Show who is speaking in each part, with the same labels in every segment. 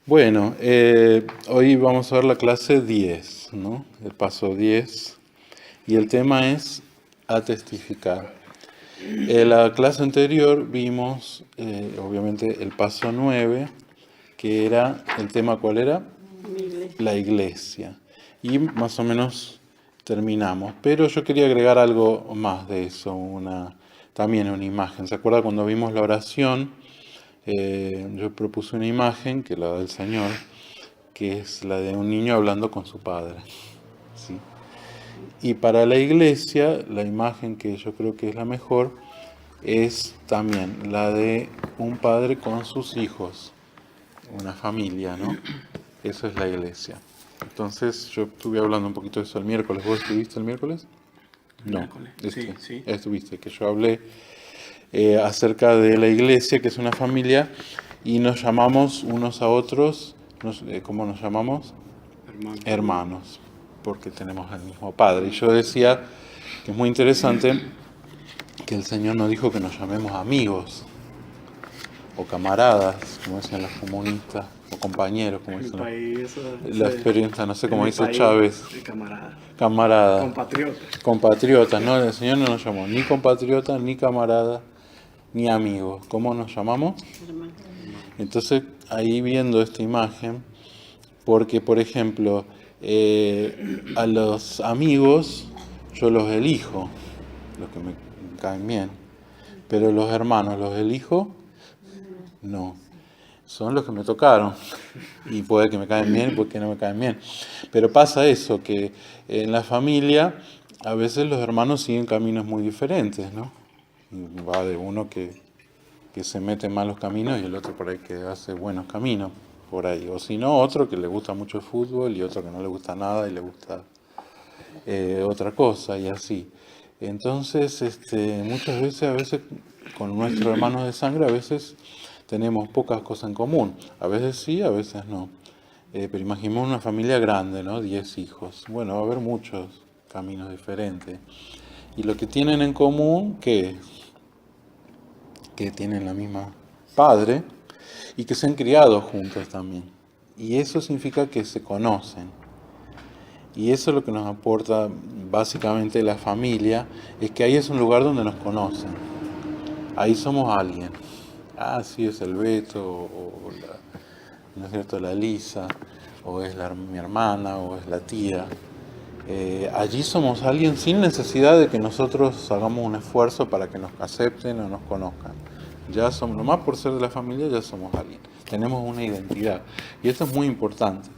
Speaker 1: Bueno, hoy vamos a ver la clase 10, ¿no? El paso 10. Y el tema es a testificar. En la clase anterior vimos, obviamente, el paso 9, que era, ¿el tema cuál era?
Speaker 2: Mi iglesia.
Speaker 1: La iglesia. Y más o menos terminamos. Pero yo quería agregar algo más de eso, también una imagen. ¿Se acuerda cuando vimos la oración? Yo propuse una imagen, que la del Señor, que es la de un niño hablando con su padre. ¿Sí? Y para la iglesia, la imagen que yo creo que es la mejor es también la de un padre con sus hijos, una familia, ¿no? Eso es la iglesia. Entonces yo estuve hablando un poquito de eso el miércoles. ¿Vos estuviste el miércoles? No,
Speaker 2: Miércoles. Sí, sí.
Speaker 1: estuviste, que yo hablé acerca de la iglesia, que es una familia, y nos llamamos unos a otros, ¿cómo nos llamamos?
Speaker 2: Hermano.
Speaker 1: Hermanos, porque tenemos el mismo Padre. Y yo decía que es muy interesante que el Señor nos dijo que nos llamemos amigos, o camaradas, como decían los comunistas, o compañeros, como
Speaker 2: En mi
Speaker 1: dicen
Speaker 2: país,
Speaker 1: la experiencia, no sé
Speaker 2: en
Speaker 1: cómo
Speaker 2: mi
Speaker 1: dice
Speaker 2: país,
Speaker 1: Chávez,
Speaker 2: el camarada.
Speaker 1: camarada,
Speaker 2: Compatriota.
Speaker 1: compatriotas, ¿no? El Señor no nos llamó ni compatriota, ni camarada, ni amigos. ¿Cómo nos llamamos?
Speaker 2: Hermano.
Speaker 1: Entonces, ahí viendo esta imagen, porque, por ejemplo, a los amigos yo los elijo, los que me caen bien, pero los hermanos los elijo, no. Son los que me tocaron. Y puede que me caen bien y puede que no me caen bien. Pero pasa eso, que en la familia a veces los hermanos siguen caminos muy diferentes, ¿no? Y va de uno que se mete en malos caminos y el otro por ahí que hace buenos caminos por ahí. O si no, otro que le gusta mucho el fútbol y otro que no le gusta nada y le gusta otra cosa y así. Entonces, muchas veces, a veces con nuestros hermanos de sangre, a veces tenemos pocas cosas en común. A veces sí, a veces no. Pero imaginemos una familia grande, ¿no? 10 hijos. Bueno, va a haber muchos caminos diferentes. Y lo que tienen en común, ¿qué es? Que tienen la misma padre y que se han criado juntos también. Y eso significa que se conocen. Y eso es lo que nos aporta básicamente la familia, es que ahí es un lugar donde nos conocen. Ahí somos alguien. Ah, sí, es el Beto, ¿no es cierto?, la Lisa, o es mi hermana, o es la tía. Allí somos alguien sin necesidad de que nosotros hagamos un esfuerzo para que nos acepten o nos conozcan. Ya somos, nomás por ser de la familia, ya somos alguien. Tenemos una identidad. Y esto es muy importante.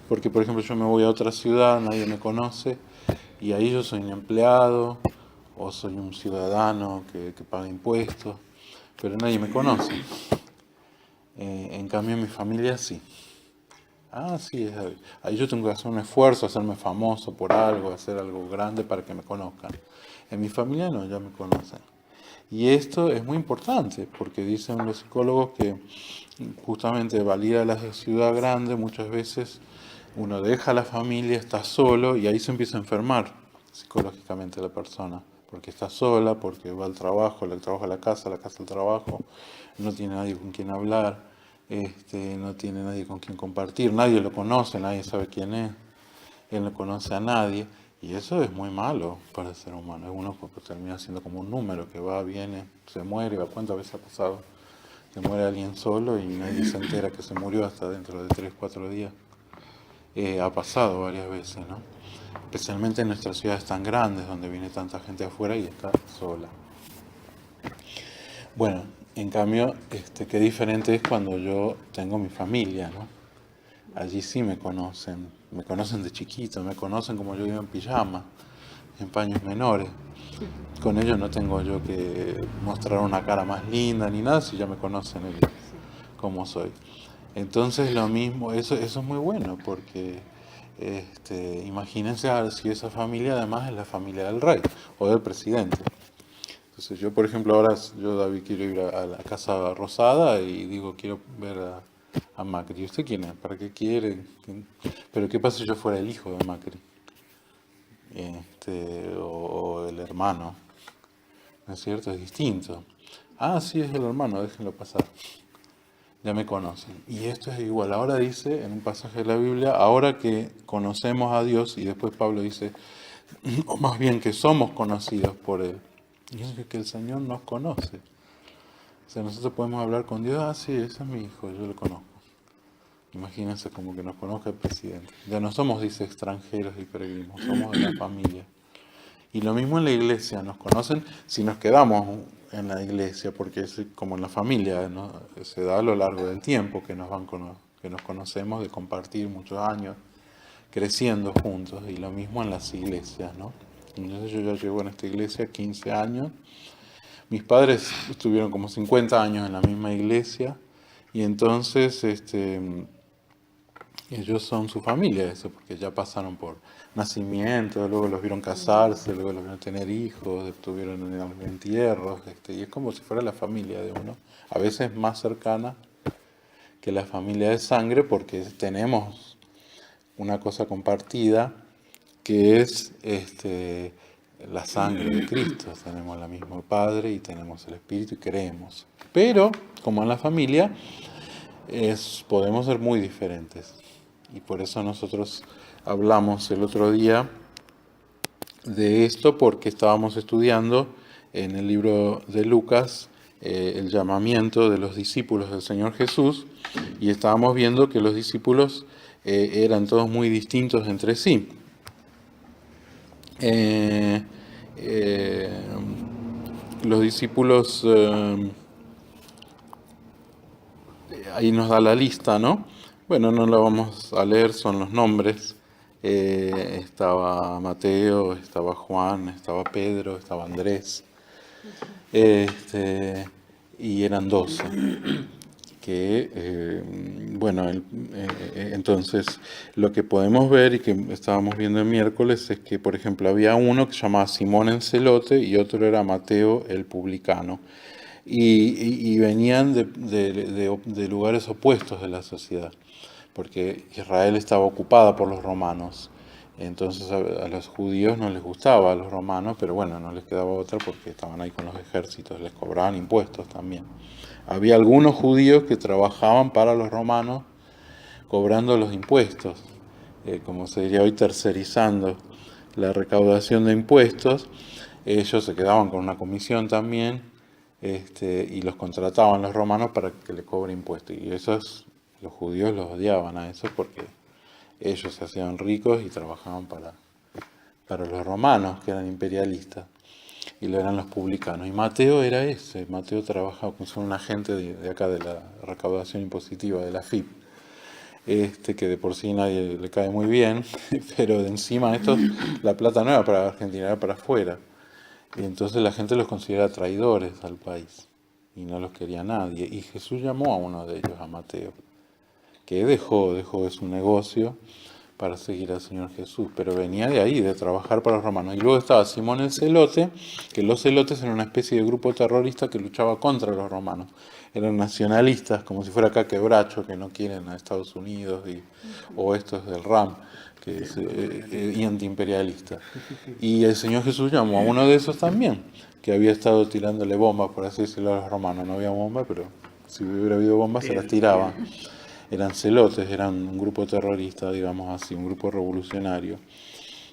Speaker 1: Porque, por ejemplo, yo me voy a otra ciudad, nadie me conoce, y ahí yo soy un empleado, o soy un ciudadano que paga impuestos, pero nadie me conoce. En cambio, en mi familia sí. Ah, sí, ahí yo tengo que hacer un esfuerzo, hacerme famoso por algo, hacer algo grande para que me conozcan. En mi familia no, ya me conocen. Y esto es muy importante, porque dicen los psicólogos que justamente valida la ciudad grande, muchas veces uno deja la familia, está solo y ahí se empieza a enfermar psicológicamente la persona, porque está sola, porque va al trabajo, el trabajo a la casa al trabajo, no tiene nadie con quien hablar, no tiene nadie con quien compartir, nadie lo conoce, nadie sabe quién es, él no conoce a nadie, y eso es muy malo para el ser humano. Uno termina siendo como un número que va, viene, se muere. ¿Cuántas veces ha pasado? Se muere alguien solo y nadie se entera que se murió hasta dentro de 3, 4 días. Ha pasado varias veces, ¿no? Especialmente en nuestras ciudades tan grandes, donde viene tanta gente afuera y está sola. Bueno, en cambio, qué diferente es cuando yo tengo mi familia, ¿no? Allí sí me conocen de chiquito, me conocen como yo iba en pijama, en paños menores. Con ellos no tengo yo que mostrar una cara más linda ni nada, si ya me conocen ellos como soy. Entonces lo mismo, eso es muy bueno, porque imagínense si esa familia además es la familia del rey o del presidente. Entonces yo, por ejemplo, ahora yo, David, quiero ir a la Casa Rosada y digo, quiero ver a Macri. ¿Y usted quién es? ¿Para qué quiere? Pero ¿qué pasa si yo fuera el hijo de Macri? O el hermano. ¿No es cierto? Es distinto. Ah, sí, es el hermano, déjenlo pasar. ya me conocen. Y esto es igual. Ahora dice en un pasaje de la Biblia, ahora que conocemos a Dios, y después Pablo dice, o más bien que somos conocidos por Él. Y es que el Señor nos conoce. O sea, nosotros podemos hablar con Dios, ah, sí, ese es mi hijo, yo lo conozco. Imagínense como que nos conozca el presidente. Ya no somos, dice, extranjeros y peregrinos, somos de la familia. Y lo mismo en la iglesia, nos conocen si nos quedamos en la iglesia, porque es como en la familia, ¿no? Se da a lo largo del tiempo que que nos conocemos, de compartir muchos años, creciendo juntos, y lo mismo en las iglesias, ¿no? Entonces yo ya llevo en esta iglesia 15 años. Mis padres estuvieron como 50 años en la misma iglesia, y entonces ellos son su familia, eso, porque ya pasaron por nacimiento, luego los vieron casarse, luego los vieron tener hijos, estuvieron en los entierros, y es como si fuera la familia de uno, a veces más cercana que la familia de sangre, porque tenemos una cosa compartida, que es la sangre de Cristo. Tenemos el mismo Padre y tenemos el Espíritu y creemos. Pero, como en la familia, podemos ser muy diferentes. Y por eso nosotros hablamos el otro día de esto, porque estábamos estudiando en el libro de Lucas el llamamiento de los discípulos del Señor Jesús, y estábamos viendo que los discípulos eran todos muy distintos entre sí. Los discípulos, ahí nos da la lista, ¿no? Bueno, no la vamos a leer, son los nombres. Estaba Mateo, estaba Juan, estaba Pedro, estaba Andrés, y eran 12. Entonces lo que podemos ver y que estábamos viendo el miércoles es que, por ejemplo, había uno que se llamaba Simón el Celote y otro era Mateo el Publicano. Y venían de lugares opuestos de la sociedad, porque Israel estaba ocupada por los romanos. Entonces a los judíos no les gustaba a los romanos, pero bueno, no les quedaba otra porque estaban ahí con los ejércitos, les cobraban impuestos también. Había algunos judíos que trabajaban para los romanos cobrando los impuestos, como se diría hoy, tercerizando la recaudación de impuestos. Ellos se quedaban con una comisión también, y los contrataban los romanos para que le cobre impuestos. Y los judíos los odiaban a eso porque ellos se hacían ricos y trabajaban para los romanos, que eran imperialistas, y lo eran los publicanos. Y Mateo era ese. Mateo trabajaba con un agente de acá de la recaudación impositiva, de la FIP, que de por sí nadie le cae muy bien, pero de encima la plata no era para Argentina, era para afuera. Y entonces la gente los considera traidores al país y no los quería nadie. Y Jesús llamó a uno de ellos, a Mateo, que dejó de su negocio para seguir al Señor Jesús, pero venía de ahí, de trabajar para los romanos. Y luego estaba Simón el Celote, que los celotes eran una especie de grupo terrorista que luchaba contra los romanos. Eran nacionalistas, como si fuera acá Quebracho, que no quieren a Estados Unidos, o estos del RAM, que es y antiimperialista. Y el Señor Jesús llamó a uno de esos también, que había estado tirándole bombas, por así decirlo, a los romanos. No había bomba, pero si hubiera habido bombas se las tiraban. Eran celotes, eran un grupo terrorista, digamos así, un grupo revolucionario.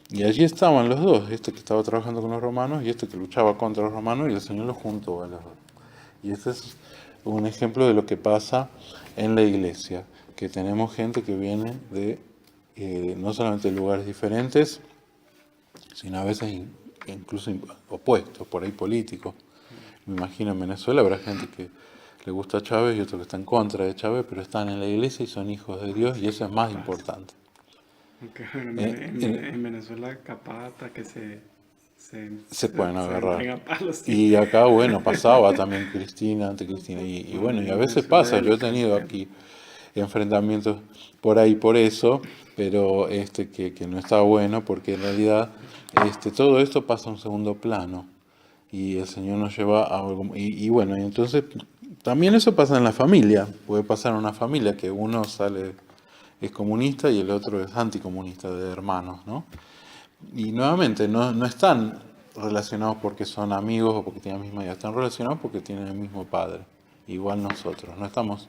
Speaker 1: Y allí estaban los dos, este que estaba trabajando con los romanos y este que luchaba contra los romanos, y el Señor los juntó a los dos. Y este es un ejemplo de lo que pasa en la iglesia, que tenemos gente que viene de no solamente de lugares diferentes, sino a veces incluso opuestos, por ahí políticos. Me imagino en Venezuela habrá gente que le gusta Chávez y otro que está en contra de Chávez, pero están en la iglesia y son hijos de Dios, y eso es más importante.
Speaker 2: Okay, en Venezuela capaz hasta que
Speaker 1: se pueden agarrar.
Speaker 2: Se palos,
Speaker 1: y acá, bueno, pasaba también Cristina ante Cristina, y bueno, y a veces pasa, yo he tenido aquí enfrentamientos por ahí por eso, pero que no está bueno, porque en realidad todo esto pasa a un segundo plano, y el Señor nos lleva a algo, y bueno, y entonces también eso pasa en la familia, puede pasar en una familia que uno es comunista y el otro es anticomunista, de hermanos, ¿no? Y nuevamente, no están relacionados porque son amigos o porque tienen la misma idea, están relacionados porque tienen el mismo padre, igual nosotros, no estamos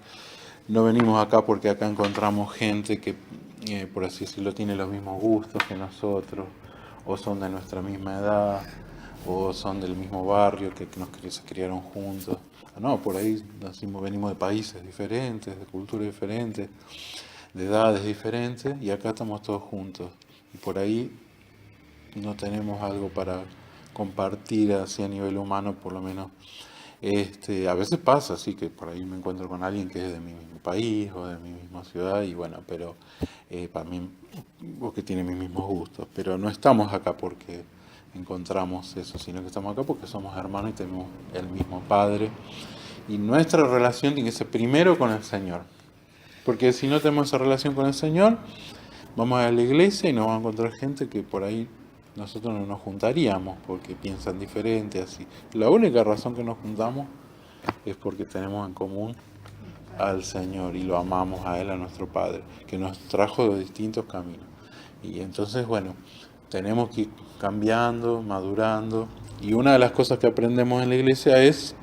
Speaker 1: no venimos acá porque acá encontramos gente que, por así decirlo, tiene los mismos gustos que nosotros, o son de nuestra misma edad, o son del mismo barrio que se criaron juntos. No, por ahí venimos de países diferentes, de culturas diferentes, de edades diferentes, y acá estamos todos juntos. Y por ahí no tenemos algo para compartir así a nivel humano, por lo menos. A veces pasa, así que por ahí me encuentro con alguien que es de mi mismo país o de mi misma ciudad, y bueno, pero para mí, o que tiene mis mismos gustos, pero no estamos acá porque encontramos eso, sino que estamos acá porque somos hermanos y tenemos el mismo Padre, y nuestra relación tiene que ser primero con el Señor, porque si no tenemos esa relación con el Señor, vamos a la iglesia y nos vamos a encontrar gente que por ahí nosotros no nos juntaríamos porque piensan diferente, así. La única razón que nos juntamos es porque tenemos en común al Señor y lo amamos a Él, a nuestro Padre, que nos trajo de distintos caminos. Y entonces, bueno, tenemos que ir cambiando, madurando. Y una de las cosas que aprendemos en la iglesia es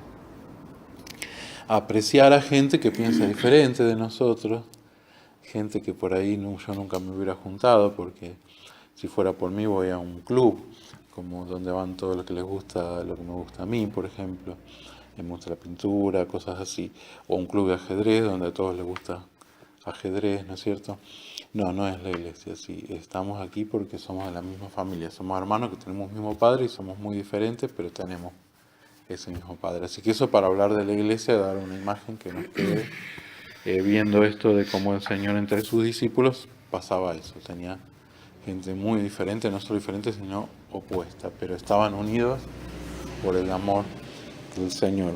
Speaker 1: apreciar a gente que piensa diferente de nosotros, gente que por ahí yo nunca me hubiera juntado, porque si fuera por mí voy a un club, como donde van todos los que les gusta, lo que me gusta a mí, por ejemplo, me gusta la pintura, cosas así, o un club de ajedrez donde a todos les gusta ajedrez, ¿no es cierto? No, no es la iglesia, sí, estamos aquí porque somos de la misma familia, somos hermanos que tenemos el mismo padre y somos muy diferentes, pero tenemos ese mismo padre. Así que eso para hablar de la iglesia, dar una imagen que nos quede viendo esto de cómo el Señor entre sus discípulos pasaba eso, tenía gente muy diferente, no solo diferente, sino opuesta, pero estaban unidos por el amor del Señor.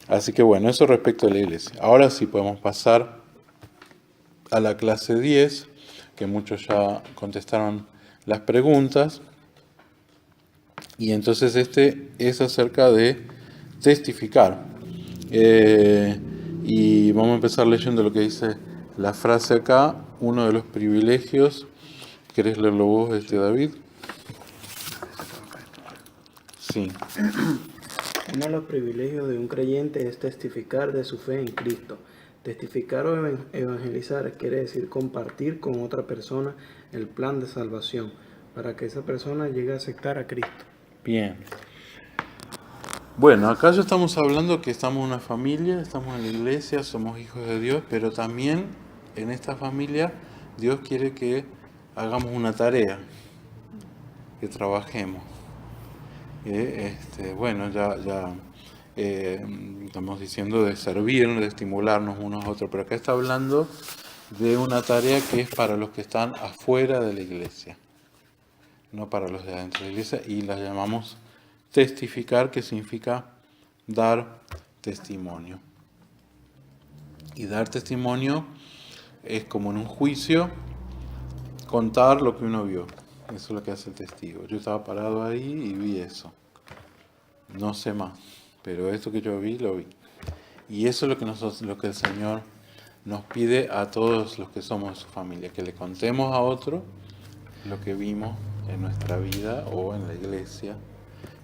Speaker 1: Así que bueno, eso respecto a la iglesia. Ahora sí podemos pasar a la clase 10, que muchos ya contestaron las preguntas. Y entonces es acerca de testificar. Y vamos a empezar leyendo lo que dice la frase acá, uno de los privilegios. ¿Querés leerlo vos, David? Sí.
Speaker 2: Uno de los privilegios de un creyente es testificar de su fe en Cristo. Testificar o evangelizar quiere decir compartir con otra persona el plan de salvación para que esa persona llegue a aceptar a Cristo.
Speaker 1: Bien. Bueno, acá ya estamos hablando que estamos en una familia, estamos en la iglesia, somos hijos de Dios, pero también en esta familia Dios quiere que hagamos una tarea, que trabajemos. Bueno, ya estamos diciendo de servir, de estimularnos unos a otros, pero acá está hablando de una tarea que es para los que están afuera de la iglesia, no para los de adentro de la iglesia, y la llamamos testificar, que significa dar testimonio. Y dar testimonio es como en un juicio, contar lo que uno vio. Eso es lo que hace el testigo. Yo estaba parado ahí y vi eso. No sé más, pero esto que yo vi, lo vi. Y eso es lo que el Señor nos pide a todos los que somos de su familia, que le contemos a otro lo que vimos en nuestra vida o en la iglesia.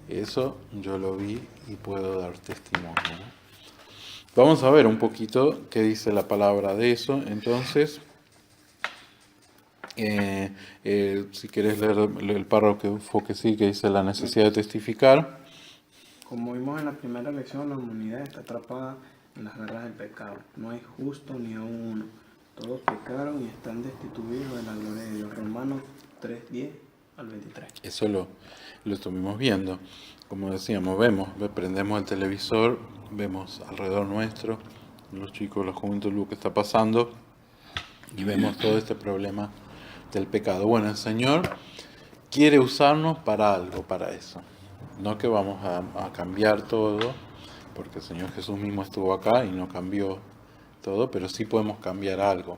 Speaker 1: Eso yo lo vi y puedo dar testimonio, ¿no? Vamos a ver un poquito qué dice la palabra de eso. Entonces, si querés leer el párrafo que sí, que dice la necesidad de testificar.
Speaker 2: Como vimos en la primera lección, la humanidad está atrapada en las garras del pecado. No hay justo ni aún uno. Todos pecaron y están destituidos de la gloria de Dios. Romanos 3:10 al 23.
Speaker 1: Eso lo estuvimos viendo. Como decíamos, prendemos el televisor, vemos alrededor nuestro, los chicos, los jóvenes, lo que está pasando, y vemos todo este problema del pecado. Bueno, el Señor quiere usarnos para algo, para eso. No que vamos a cambiar todo, porque el Señor Jesús mismo estuvo acá y no cambió todo, pero sí podemos cambiar algo.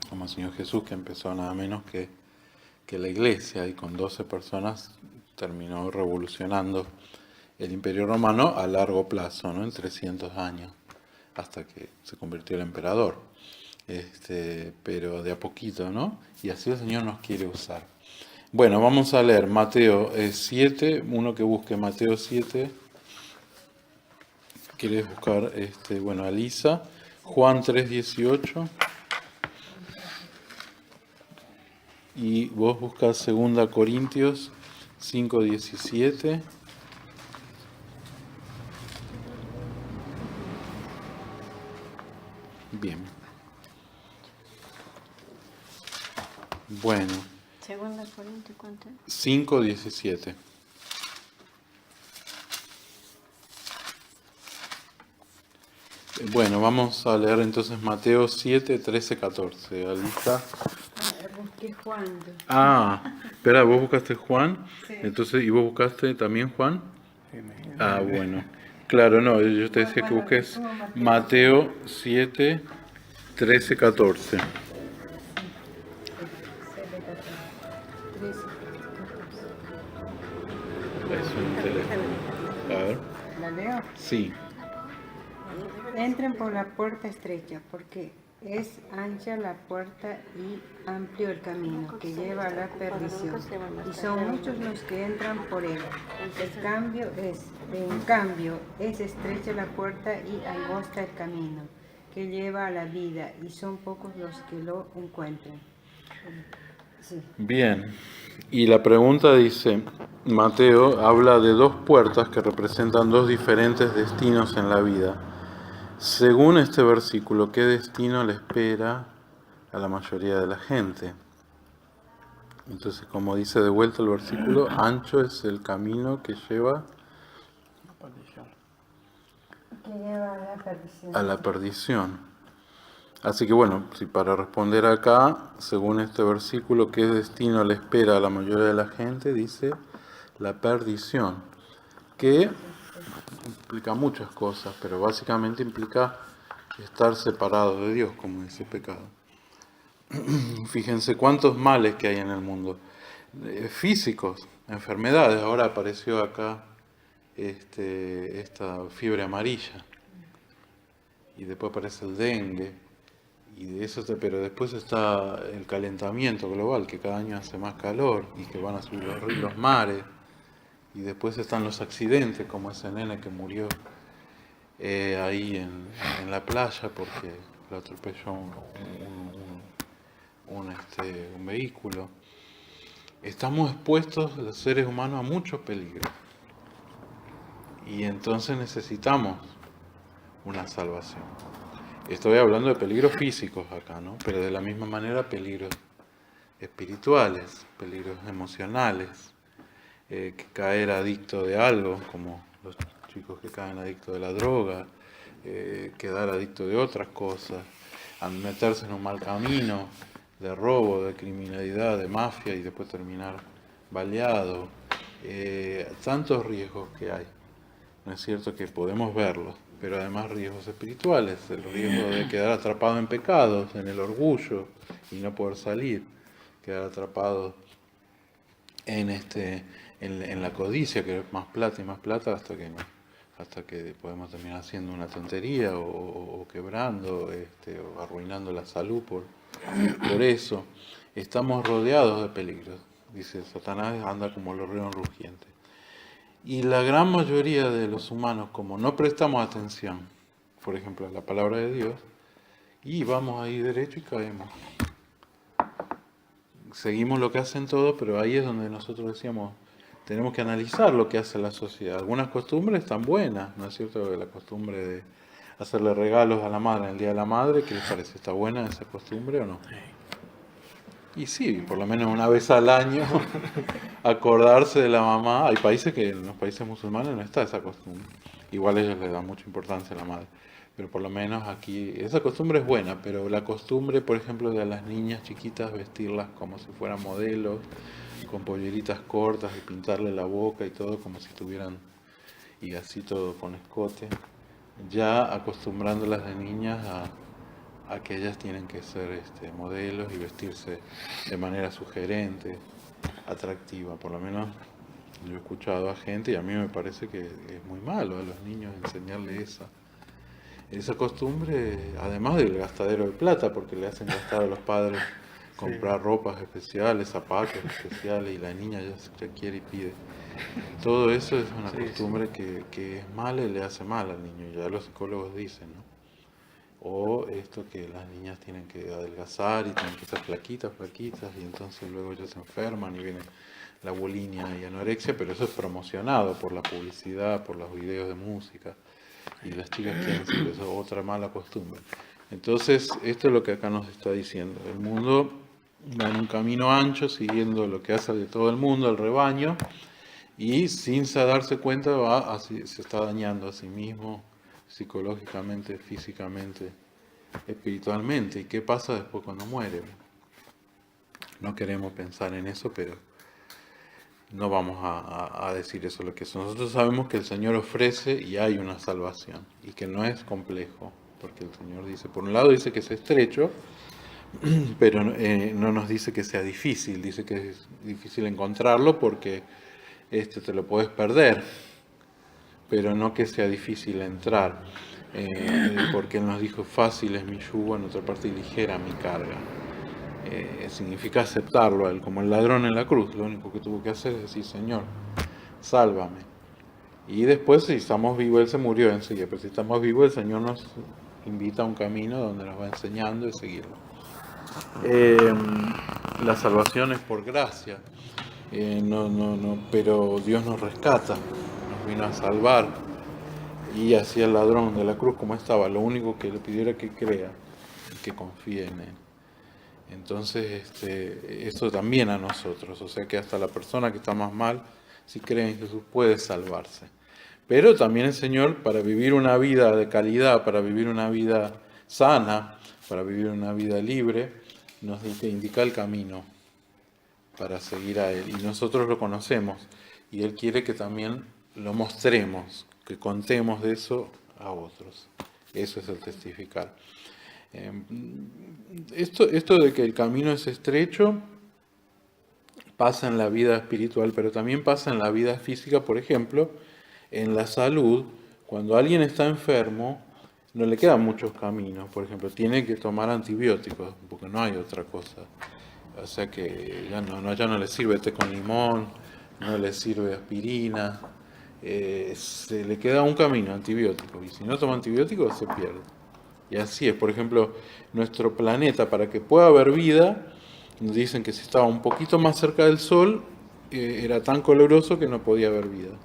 Speaker 1: Como el Señor Jesús, que empezó nada menos que la iglesia, y con 12 personas terminó revolucionando el Imperio Romano a largo plazo, ¿no? En 300 años, hasta que se convirtió el emperador. Pero de a poquito, ¿no? Y así el Señor nos quiere usar. Bueno, vamos a leer Mateo 7, uno que busque Mateo 7. ¿Quieres buscar, Alisa? Juan 3:18. Y vos buscas 2 Corintios 5:17. Bien. Bueno.
Speaker 3: Segunda Corintios, ¿cuánto es?
Speaker 1: 5:17. Bueno, vamos a leer entonces Mateo 7, 13, 14. ¿Alista?
Speaker 3: Busqué Juan.
Speaker 1: Espera, ¿vos buscaste Juan?
Speaker 3: Sí.
Speaker 1: Entonces, ¿y vos buscaste también Juan?
Speaker 2: Sí, me-
Speaker 1: Bueno. Claro, no, yo te decía que
Speaker 3: Bueno,
Speaker 1: busques
Speaker 3: como Mateo.
Speaker 1: Mateo 7, 13, 14.
Speaker 3: 13,
Speaker 1: Es un teléfono. A ver.
Speaker 3: ¿La leo?
Speaker 1: Sí.
Speaker 3: Entren por la puerta estrecha, porque es ancha la puerta y amplio el camino que lleva a la perdición, y son muchos los que entran por él. En cambio, es estrecha la puerta y angosta el camino que lleva a la vida, y son pocos los que lo encuentran. Sí.
Speaker 1: Bien. Y la pregunta dice, Mateo habla de 2 puertas que representan 2 diferentes destinos en la vida. Según este versículo, ¿qué destino le espera a la mayoría de la gente? Entonces, como dice de vuelta el versículo, ancho es el camino que lleva
Speaker 3: Que lleva a la perdición.
Speaker 1: a la perdición. Así que bueno, si para responder acá, según este versículo, ¿qué destino le espera a la mayoría de la gente? Dice la perdición, que implica muchas cosas, pero básicamente implica estar separado de Dios, como dice pecado. Fíjense cuántos males que hay en el mundo. Físicos, enfermedades. Ahora apareció acá esta fiebre amarilla. Y después aparece el dengue. Y de eso, pero después está el calentamiento global, que cada año hace más calor y que van a subir los ríos, los mares. Y después están los accidentes, como ese nene que murió ahí en la playa porque lo atropelló un vehículo. Estamos expuestos, los seres humanos, a muchos peligros. Y entonces necesitamos una salvación. Estoy hablando de peligros físicos acá, ¿no? Pero de la misma manera peligros espirituales, peligros emocionales, caer adicto de algo, como los chicos que caen adictos de la droga, quedar adicto de otras cosas, a meterse en un mal camino de robo, de criminalidad, de mafia y después terminar baleado. Tantos riesgos que hay. ¿No es cierto que podemos verlos? Pero además riesgos espirituales, el riesgo de quedar atrapado en pecados, en el orgullo y no poder salir, quedar atrapado en la codicia, querer más plata y más plata hasta que podemos terminar haciendo una tontería o quebrando o arruinando la salud por eso. Estamos rodeados de peligros, dice Satanás, anda como el león rugiente. Y la gran mayoría de los humanos, como no prestamos atención, por ejemplo, a la palabra de Dios, y vamos ahí derecho y caemos. Seguimos lo que hacen todos, pero ahí es donde nosotros decíamos, tenemos que analizar lo que hace la sociedad. Algunas costumbres están buenas, ¿no es cierto? La costumbre de hacerle regalos a la madre en el Día de la Madre, ¿qué les parece? ¿Está buena esa costumbre o no? Y sí, por lo menos una vez al año acordarse de la mamá. Hay países que en los países musulmanes no está esa costumbre. Igual ellos le dan mucha importancia a la madre. Pero por lo menos aquí, esa costumbre es buena, pero la costumbre, por ejemplo, de a las niñas chiquitas vestirlas como si fueran modelos, con polleritas cortas y pintarle la boca y todo como si tuvieran, y así todo con escote, ya acostumbrándolas de niñas a que ellas tienen que ser modelos y vestirse de manera sugerente, atractiva. Por lo menos yo he escuchado a gente y a mí me parece que es muy malo a los niños enseñarle esa costumbre, además del gastadero de plata, porque le hacen gastar a los padres comprar ropas especiales, zapatos especiales, y la niña ya quiere y pide. Todo eso es una costumbre que es mala y le hace mal al niño, ya los psicólogos dicen, ¿no? o esto que las niñas tienen que adelgazar y tienen que ser flaquitas, y entonces luego ellos se enferman y viene la bulimia y anorexia, pero eso es promocionado por la publicidad, por los videos de música, y las chicas quieren ser eso, otra mala costumbre. Entonces, esto es lo que acá nos está diciendo. El mundo va en un camino ancho, siguiendo lo que hace de todo el mundo, el rebaño, y sin darse cuenta se está dañando a sí mismo, psicológicamente, físicamente, espiritualmente. ¿Y qué pasa después cuando muere? No queremos pensar en eso, pero no vamos a decir eso lo que es. Nosotros sabemos que el Señor ofrece y hay una salvación, y que no es complejo, porque el Señor dice, por un lado dice que es estrecho, pero no nos dice que sea difícil, dice que es difícil encontrarlo porque te lo puedes perder, pero no que sea difícil entrar, porque Él nos dijo, fácil es mi yugo, en otra parte, y ligera mi carga. Significa aceptarlo a Él, como el ladrón en la cruz, lo único que tuvo que hacer es decir, Señor, sálvame. Y después, si estamos vivos, Él se murió enseguida, pero si estamos vivos, el Señor nos invita a un camino donde nos va enseñando y seguirlo. La salvación es por gracia, pero Dios nos rescata, nos vino a salvar, y así el ladrón de la cruz como estaba, lo único que le pidió era que crea, que confíe en Él. Entonces, eso también a nosotros, o sea que hasta la persona que está más mal, si cree en Jesús, puede salvarse. Pero también el Señor, para vivir una vida de calidad, para vivir una vida sana, para vivir una vida libre, nos indica el camino para seguir a Él. Y nosotros lo conocemos. Y Él quiere que también lo mostremos, que contemos de eso a otros. Eso es el testificar. Esto de que el camino es estrecho pasa en la vida espiritual, pero también pasa en la vida física, por ejemplo, en la salud. Cuando alguien está enfermo, no le quedan muchos caminos. Por ejemplo, tiene que tomar antibióticos, porque no hay otra cosa. O sea que ya no le sirve té con limón, no le sirve aspirina. Se le queda un camino, antibiótico. Y si no toma antibióticos, se pierde. Y así es. Por ejemplo, nuestro planeta, para que pueda haber vida, nos dicen que si estaba un poquito más cerca del Sol, era tan coloroso que no podía haber vida.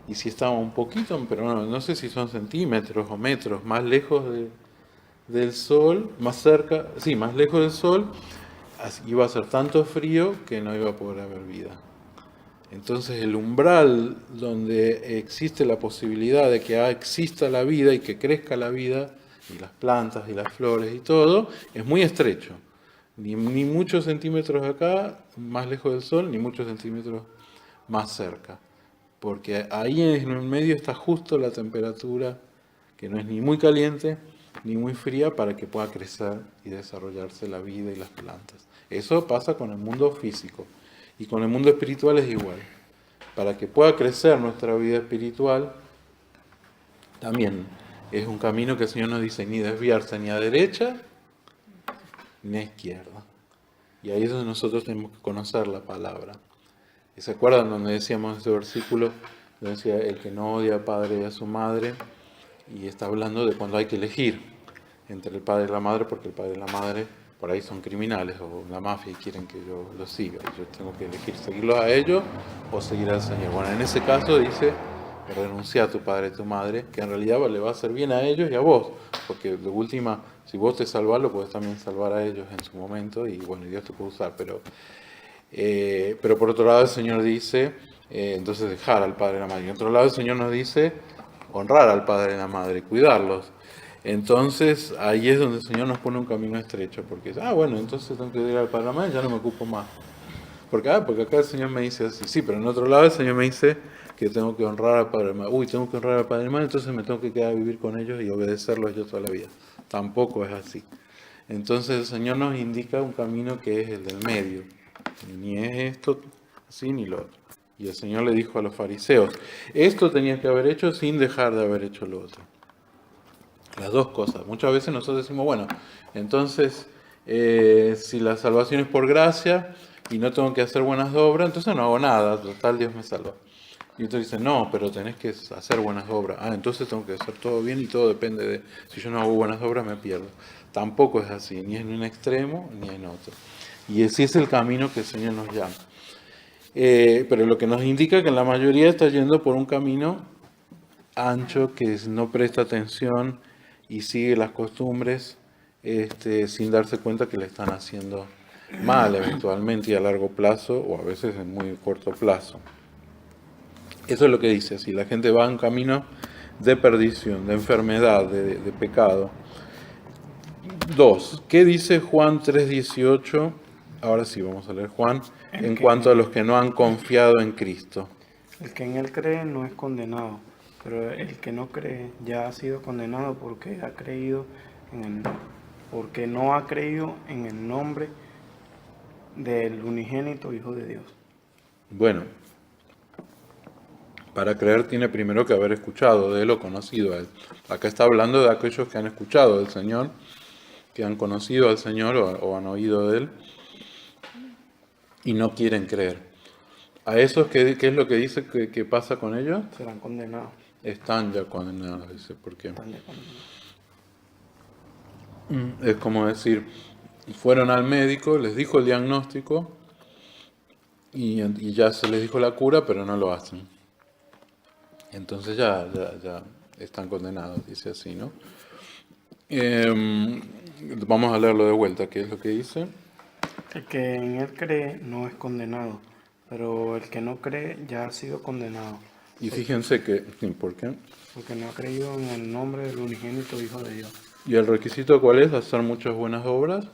Speaker 1: Y si estaba un poquito, pero no sé si son centímetros o metros, más lejos del Sol, más cerca, sí, más lejos del Sol, iba a ser tanto frío que no iba a poder haber vida. Entonces el umbral donde existe la posibilidad de que exista la vida y que crezca la vida, y las plantas y las flores y todo, es muy estrecho. Ni muchos centímetros acá, más lejos del Sol, ni muchos centímetros más cerca. Porque ahí en el medio está justo la temperatura, que no es ni muy caliente ni muy fría, para que pueda crecer y desarrollarse la vida y las plantas. Eso pasa con el mundo físico. Y con el mundo espiritual es igual. Para que pueda crecer nuestra vida espiritual, también es un camino que el Señor nos dice ni desviarse ni a derecha ni a izquierda. Y ahí es donde nosotros tenemos que conocer la palabra. ¿Y se acuerdan donde decíamos ese versículo? Donde decía, el que no odia al padre y a su madre, y está hablando de cuando hay que elegir entre el padre y la madre, porque el padre y la madre por ahí son criminales o la mafia y quieren que yo los siga. Yo tengo que elegir seguirlos a ellos o seguir al Señor. Bueno, en ese caso dice, renuncia a tu padre y tu madre, que en realidad le va a hacer bien a ellos y a vos, porque de última, si vos te salvás, lo podés también salvar a ellos en su momento, y bueno, Dios te puede usar, pero por otro lado el Señor dice, entonces dejar al padre y la madre. Y por otro lado el Señor nos dice, honrar al padre y la madre, cuidarlos. Entonces ahí es donde el Señor nos pone un camino estrecho, porque bueno, entonces tengo que ir al padre y la madre, ya no me ocupo más. Porque acá el Señor me dice así, sí, pero en otro lado el Señor me dice que tengo que honrar al padre y la madre. Tengo que honrar al padre y la madre, entonces me tengo que quedar a vivir con ellos y obedecerlos yo toda la vida. Tampoco es así. Entonces el Señor nos indica un camino que es el del medio. Ni es esto así ni lo otro. Y el Señor le dijo a los fariseos, esto tenías que haber hecho sin dejar de haber hecho lo otro. Las dos cosas. Muchas veces nosotros decimos, bueno, entonces si la salvación es por gracia y no tengo que hacer buenas obras, entonces no hago nada, total Dios me salva. Y entonces dice, no, pero tenés que hacer buenas obras. Ah, entonces tengo que hacer todo bien y todo depende de, si yo no hago buenas obras me pierdo. Tampoco es así, ni en un extremo ni en otro. Y ese es el camino que el Señor nos llama. Pero lo que nos indica que la mayoría está yendo por un camino ancho, que no presta atención y sigue las costumbres sin darse cuenta que le están haciendo mal eventualmente y a largo plazo o a veces en muy corto plazo. Eso es lo que dice, si la gente va en un camino de perdición, de enfermedad, de pecado. 2. ¿Qué dice Juan 3:18? Ahora sí, vamos a leer Juan, en cuanto a los que no han confiado en Cristo.
Speaker 2: El que en él cree no es condenado, pero el que no cree ya ha sido condenado porque no ha creído en el nombre del unigénito Hijo de Dios.
Speaker 1: Bueno, para creer tiene primero que haber escuchado de él o conocido a él. Acá está hablando de aquellos que han escuchado del Señor, que han conocido al Señor o han oído de él y no quieren creer. ¿A esos qué es lo que dice que pasa con ellos?
Speaker 2: Serán condenados.
Speaker 1: Están ya condenados, dice. ¿Por qué?
Speaker 2: Están ya condenados.
Speaker 1: Es como decir, fueron al médico, les dijo el diagnóstico y ya se les dijo la cura, pero no lo hacen. Entonces ya están condenados, dice así, ¿no? Vamos a leerlo de vuelta, ¿qué es lo que dice?
Speaker 2: El que en él cree no es condenado, pero el que no cree ya ha sido condenado.
Speaker 1: Y fíjense que, ¿por qué?
Speaker 2: Porque no ha creído en el nombre del unigénito Hijo de Dios.
Speaker 1: ¿Y el requisito cuál es? ¿Hacer muchas buenas obras?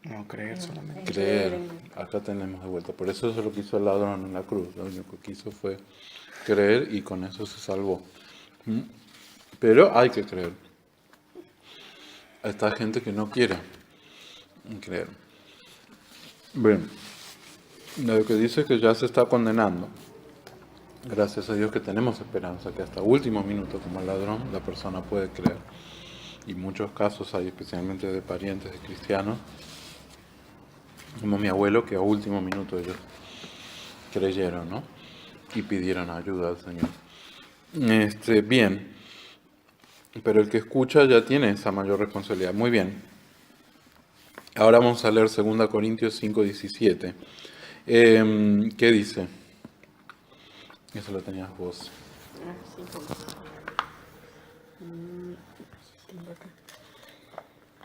Speaker 2: No creer solamente.
Speaker 1: Creer. Acá tenemos de vuelta. Por eso es lo que hizo el ladrón en la cruz. Lo único que hizo fue creer y con eso se salvó. Pero hay que creer. Está gente que no quiere creer. Bien. Lo que dice es que ya se está condenando. Gracias a Dios que tenemos esperanza, que hasta último minuto, como el ladrón, la persona puede creer. Y muchos casos hay, especialmente de parientes de cristianos, como mi abuelo, que a último minuto ellos creyeron, ¿no? Y pidieron ayuda al Señor. Bien. Pero el que escucha ya tiene esa mayor responsabilidad. Muy bien. Ahora vamos a leer 2 Corintios 5:17. ¿Qué dice? Eso lo tenías vos.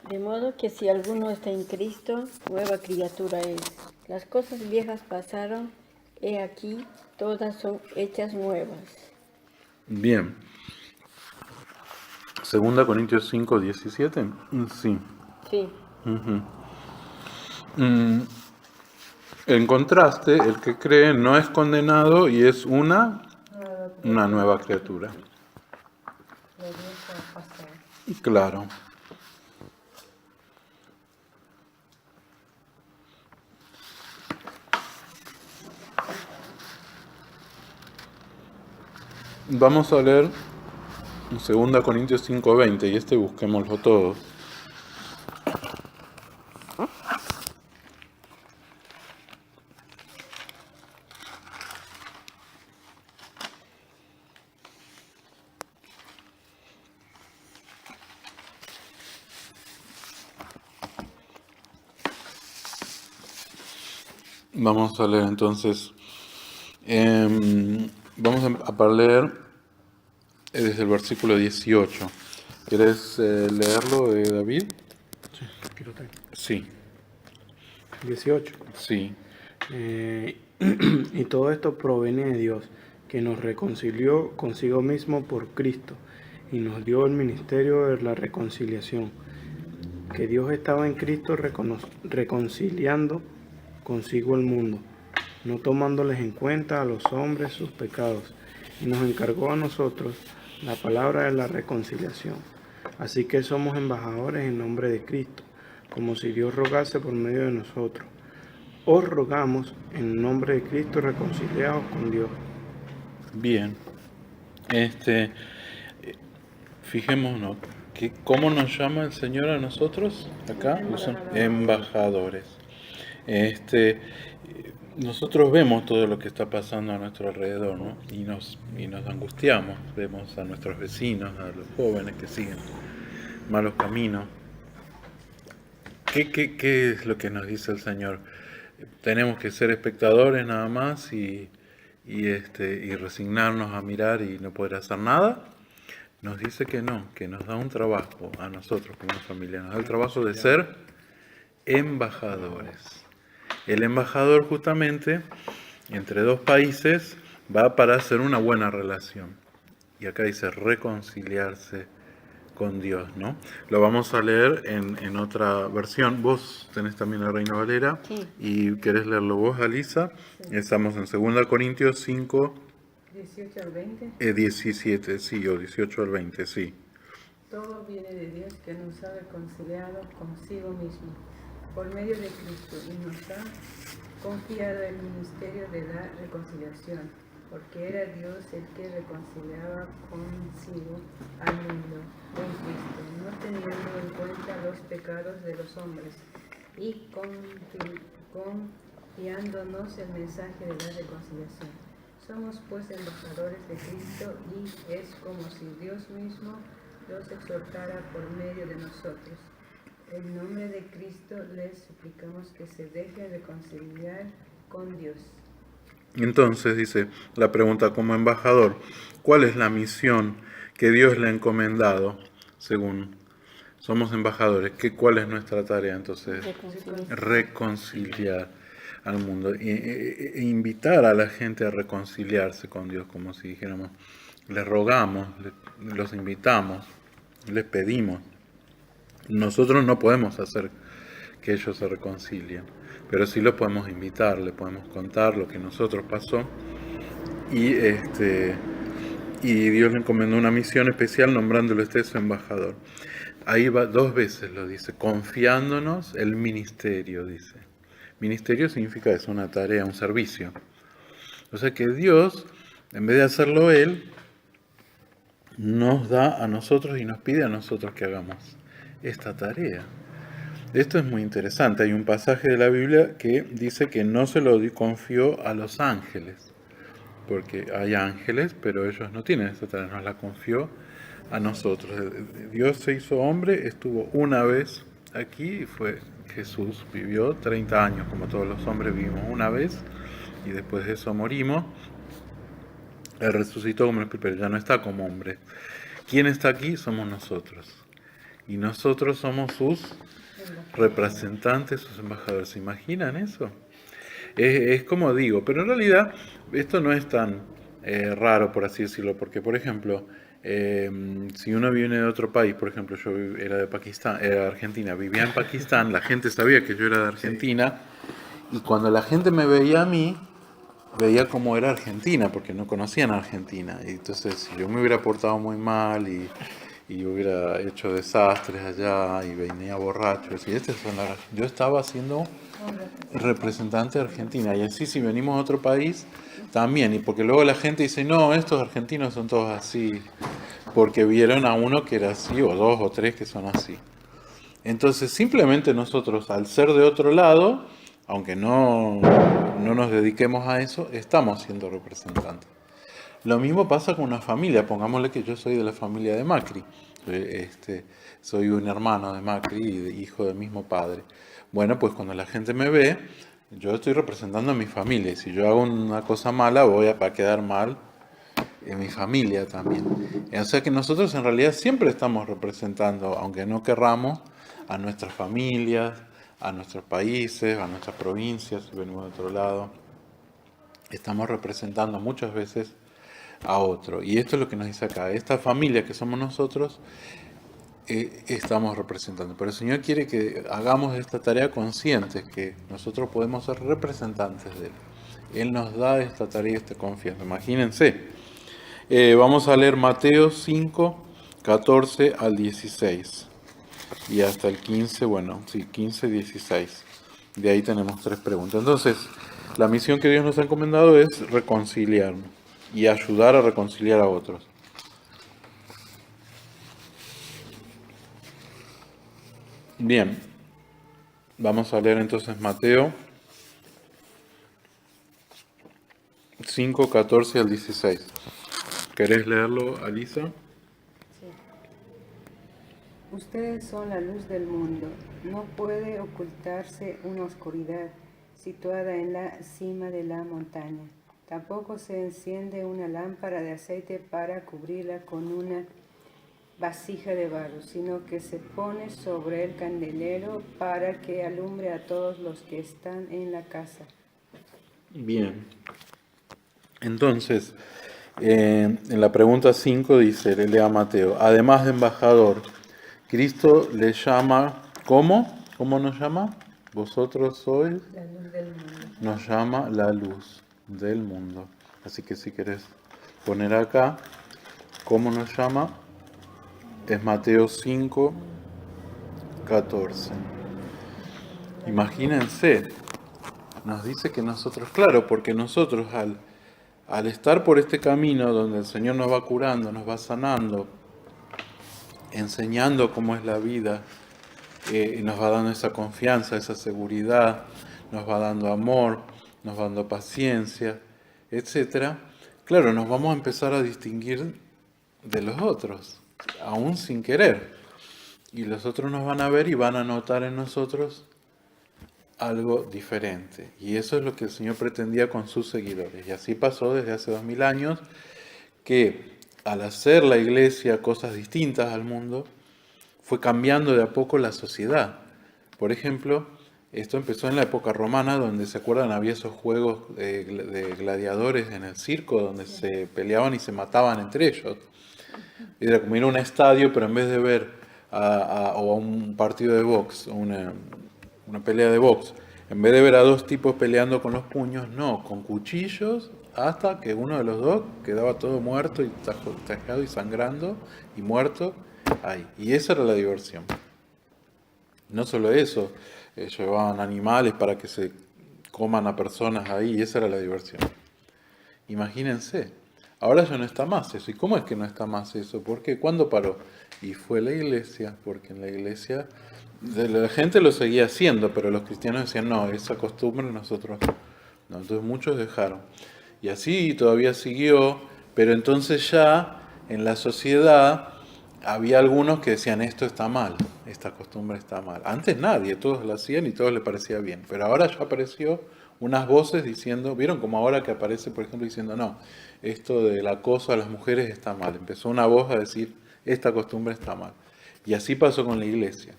Speaker 4: De modo que si alguno está en Cristo, nueva criatura es. Las cosas viejas pasaron, he aquí, todas son hechas nuevas.
Speaker 1: Bien. 2 Corintios 5:17. Sí.
Speaker 4: Sí.
Speaker 1: En contraste, el que cree no es condenado y es una nueva criatura. Claro. Vamos a leer 2 Corintios 5:20 y busquémoslo todos. Vamos a leer entonces, vamos a leer desde el versículo 18. ¿Quieres leerlo, David?
Speaker 2: Sí, aquí lo tengo.
Speaker 1: Sí.
Speaker 2: 18.
Speaker 1: Sí.
Speaker 2: Y todo esto proviene de Dios, que nos reconcilió consigo mismo por Cristo y nos dio el ministerio de la reconciliación. Que Dios estaba en Cristo reconciliando consigo el mundo, no tomándoles en cuenta a los hombres sus pecados, y nos encargó a nosotros la palabra de la reconciliación. Así que somos embajadores en nombre de Cristo, como si Dios rogase por medio de nosotros. Os rogamos en nombre de Cristo, reconciliados con Dios.
Speaker 1: Bien. Fijémonos, ¿cómo nos llama el Señor a nosotros? Acá son embajadores. nosotros vemos todo lo que está pasando a nuestro alrededor, ¿no? Y nos angustiamos, vemos a nuestros vecinos, a los jóvenes que siguen malos caminos. ¿Qué es lo que nos dice el Señor? ¿Tenemos que ser espectadores nada más y resignarnos a mirar y no poder hacer nada? Nos dice que no, que nos da un trabajo a nosotros como familia, nos da el trabajo de ser embajadores. El embajador justamente entre dos países va para hacer una buena relación. Y acá dice reconciliarse con Dios, ¿no? Lo vamos a leer en otra versión. Vos tenés también la Reina Valera.
Speaker 4: Sí.
Speaker 1: ¿Y querés leerlo vos, Alisa? Sí. Estamos en 2 Corintios 5,
Speaker 3: 18 al 20.
Speaker 1: 17, sí, o 18 al 20, sí.
Speaker 3: Todo viene de Dios que nos ha reconciliado consigo mismo por medio de Cristo y nos ha confiado el ministerio de la reconciliación, porque era Dios el que reconciliaba consigo al mundo en Cristo, no teniendo en cuenta los pecados de los hombres, y confiándonos el mensaje de la reconciliación. Somos pues embajadores de Cristo y es como si Dios mismo los exhortara por medio de nosotros. En nombre de Cristo les suplicamos que se dejen reconciliar con Dios.
Speaker 1: Entonces dice la pregunta como embajador, ¿cuál es la misión que Dios le ha encomendado? Según somos embajadores, ¿cuál es nuestra tarea entonces? Reconciliar al mundo e invitar a la gente a reconciliarse con Dios, como si dijéramos, les rogamos, los invitamos, les pedimos. Nosotros no podemos hacer que ellos se reconcilien, pero sí los podemos invitar, le podemos contar lo que nosotros pasó y Dios le encomendó una misión especial nombrándolo su embajador. Ahí va 2 veces lo dice, confiándonos el ministerio, dice. Ministerio significa eso, una tarea, un servicio. O sea que Dios, en vez de hacerlo Él, nos da a nosotros y nos pide a nosotros que hagamos esta tarea. Esto es muy interesante. Hay un pasaje de la Biblia que dice que no se lo confió a los ángeles, porque hay ángeles, pero ellos no tienen esta tarea, nos la confió a nosotros. Dios se hizo hombre, estuvo una vez aquí, fue Jesús, vivió 30 años, como todos los hombres vivimos una vez, y después de eso morimos. Él resucitó como el pero ya no está como hombre. ¿Quién está aquí? Somos nosotros. Y nosotros somos sus representantes, sus embajadores. ¿Se imaginan eso? Es como digo, pero en realidad esto no es tan raro, por así decirlo, porque, por ejemplo, si uno viene de otro país, por ejemplo, yo era de Pakistán, era de Argentina, vivía en Pakistán, la gente sabía que yo era de Argentina, y cuando la gente me veía a mí, veía cómo era Argentina, porque no conocían Argentina. Y entonces, si yo me hubiera portado muy mal y hubiera hecho desastres allá y venía borracho, yo estaba siendo representante de Argentina. Y así, si venimos a otro país, también. Y porque luego la gente dice, no, estos argentinos son todos así, porque vieron a uno que era así, o 2 o 3 que son así. Entonces, simplemente nosotros, al ser de otro lado, aunque no nos dediquemos a eso, estamos siendo representantes. Lo mismo pasa con una familia. Pongámosle que yo soy de la familia de Macri. Soy un hermano de Macri y hijo del mismo padre. Bueno, pues cuando la gente me ve, yo estoy representando a mi familia. Y si yo hago una cosa mala, voy a quedar mal en mi familia también. O sea que nosotros en realidad siempre estamos representando, aunque no querramos, a nuestras familias, a nuestros países, a nuestras provincias, si venimos de otro lado. Estamos representando muchas veces a otro. Y esto es lo que nos dice acá. Esta familia que somos nosotros, estamos representando. Pero el Señor quiere que hagamos esta tarea consciente, que nosotros podemos ser representantes de Él. Él nos da esta tarea y esta confianza. Imagínense. Vamos a leer Mateo 5, 14 al 16. Y hasta el 15, 15, 16. De ahí tenemos 3 preguntas. Entonces, la misión que Dios nos ha encomendado es reconciliarnos y ayudar a reconciliar a otros. Bien, vamos a leer entonces Mateo 5, 14 al 16. ¿Querés leerlo, Alisa?
Speaker 3: Sí. Ustedes son la luz del mundo. No puede ocultarse una oscuridad situada en la cima de la montaña. Tampoco se enciende una lámpara de aceite para cubrirla con una vasija de barro, sino que se pone sobre el candelero para que alumbre a todos los que están en la casa.
Speaker 1: Bien. Entonces, en la pregunta 5 dice, le lea a Mateo, además de embajador, Cristo le llama, ¿cómo? ¿Cómo nos llama? Vosotros sois,
Speaker 3: La luz del mundo.
Speaker 1: nos llama la luz del mundo. Así que si querés poner acá, ¿cómo nos llama? Es Mateo 5, 14. Imagínense, nos dice que nosotros, claro, porque nosotros al estar por este camino donde el Señor nos va curando, nos va sanando, enseñando cómo es la vida, nos va dando esa confianza, esa seguridad, nos va dando amor, nos va dando paciencia, etc. Claro, nos vamos a empezar a distinguir de los otros, aún sin querer. Y los otros nos van a ver y van a notar en nosotros algo diferente. Y eso es lo que el Señor pretendía con sus seguidores. Y así pasó desde hace 2000 años, que al hacer la Iglesia cosas distintas al mundo, fue cambiando de a poco la sociedad. Por ejemplo, esto empezó en la época romana, donde, ¿se acuerdan? Había esos juegos de gladiadores en el circo, donde se peleaban y se mataban entre ellos. Era como ir a un estadio, pero en vez de ver o a un partido de box, una pelea de box, en vez de ver a dos tipos peleando con los puños, no, con cuchillos, hasta que uno de los dos quedaba todo muerto y tajado y sangrando y muerto ahí. Y esa era la diversión. No solo eso, llevaban animales para que se coman a personas ahí, y esa era la diversión. Imagínense, ahora ya no está más eso. ¿Y cómo es que no está más eso? ¿Por qué? ¿Cuándo paró? Y fue la Iglesia, porque en la Iglesia la gente lo seguía haciendo, pero los cristianos decían, no, esa costumbre nosotros no. Entonces muchos dejaron. Y así todavía siguió, pero entonces ya en la sociedad había algunos que decían, esto está mal, esta costumbre está mal. Antes nadie, todos lo hacían y todos les parecía bien, pero ahora ya apareció unas voces diciendo, ¿vieron como ahora que aparece, por ejemplo, diciendo, no, esto del acoso a las mujeres está mal? Empezó una voz a decir, esta costumbre está mal. Y así pasó con la Iglesia.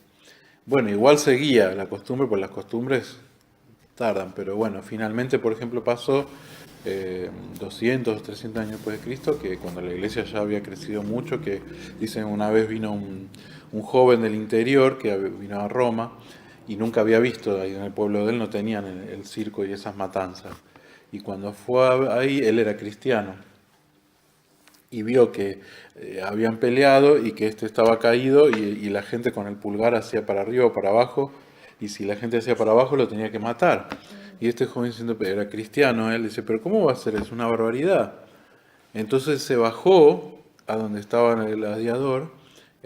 Speaker 1: Bueno, igual seguía la costumbre, pues las costumbres tardan, pero bueno, finalmente, por ejemplo, pasó 200, 300 años después de Cristo, que cuando la Iglesia ya había crecido mucho, que dicen una vez vino un joven del interior que vino a Roma y nunca había visto, ahí en el pueblo de él no tenían el circo y esas matanzas. Y cuando fue ahí, él era cristiano y vio que habían peleado y que este estaba caído y la gente con el pulgar hacía para arriba o para abajo, y si la gente hacía para abajo lo tenía que matar. Y este joven diciendo, pero era cristiano, él dice, pero ¿cómo va a ser? Es una barbaridad. Entonces se bajó a donde estaba el gladiador,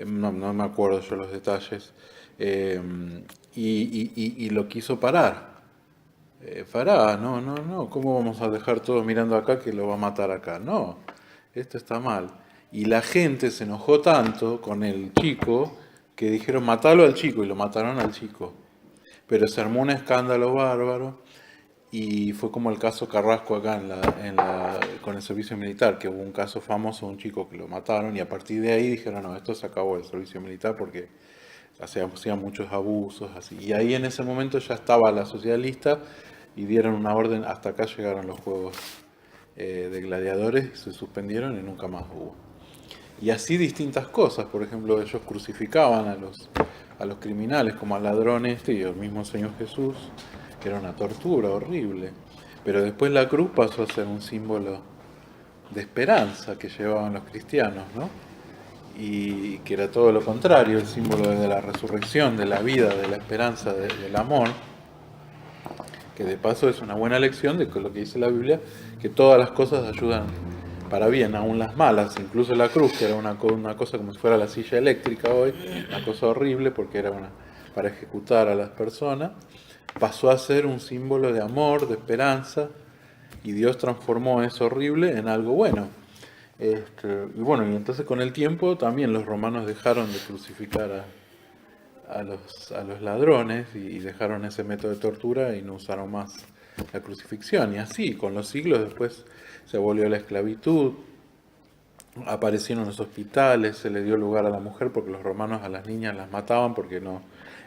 Speaker 1: no me acuerdo yo los detalles, y lo quiso parar. Pará, no, ¿cómo vamos a dejar todos mirando acá que lo va a matar acá? No, esto está mal. Y la gente se enojó tanto con el chico que dijeron, matalo al chico, y lo mataron al chico. Pero se armó un escándalo bárbaro, y fue como el caso Carrasco acá con el servicio militar, que hubo un caso famoso de un chico que lo mataron, y a partir de ahí dijeron, no, esto se acabó el servicio militar porque hacían muchos abusos, así. Y ahí en ese momento ya estaba la sociedad lista y dieron una orden, hasta acá llegaron los juegos de gladiadores, se suspendieron y nunca más hubo. Y así distintas cosas, por ejemplo, ellos crucificaban a los criminales como al ladrón y el mismo Señor Jesús, que era una tortura horrible. Pero después la cruz pasó a ser un símbolo de esperanza que llevaban los cristianos, ¿no? Y que era todo lo contrario, el símbolo de la resurrección, de la vida, de la esperanza, del amor, que de paso es una buena lección de lo que dice la Biblia, que todas las cosas ayudan para bien, aún las malas, incluso la cruz, que era una cosa como si fuera la silla eléctrica hoy, una cosa horrible porque era para ejecutar a las personas, pasó a ser un símbolo de amor, de esperanza, y Dios transformó eso horrible en algo bueno. Y bueno, y entonces con el tiempo también los romanos dejaron de crucificar a los ladrones y dejaron ese método de tortura y no usaron más la crucifixión. Y así, con los siglos después se abolió la esclavitud, aparecieron los hospitales, se le dio lugar a la mujer porque los romanos a las niñas las mataban porque no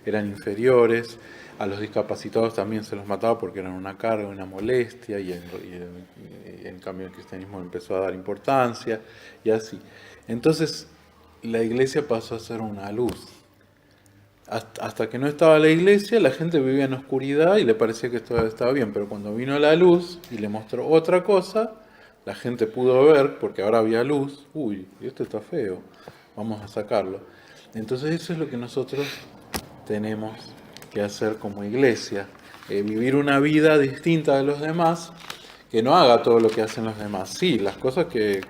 Speaker 1: eran inferiores, a los discapacitados también se los mataba porque eran una carga, una molestia, y en cambio el cristianismo empezó a dar importancia, y así. Entonces la iglesia pasó a ser una luz. Hasta que no estaba la iglesia, la gente vivía en oscuridad y le parecía que todo estaba bien, pero cuando vino la luz y le mostró otra cosa, la gente pudo ver, porque ahora había luz, uy, esto está feo, vamos a sacarlo. Entonces eso es lo que nosotros tenemos que hacer como iglesia, vivir una vida distinta de los demás, que no haga todo lo que hacen los demás. Sí, las cosas que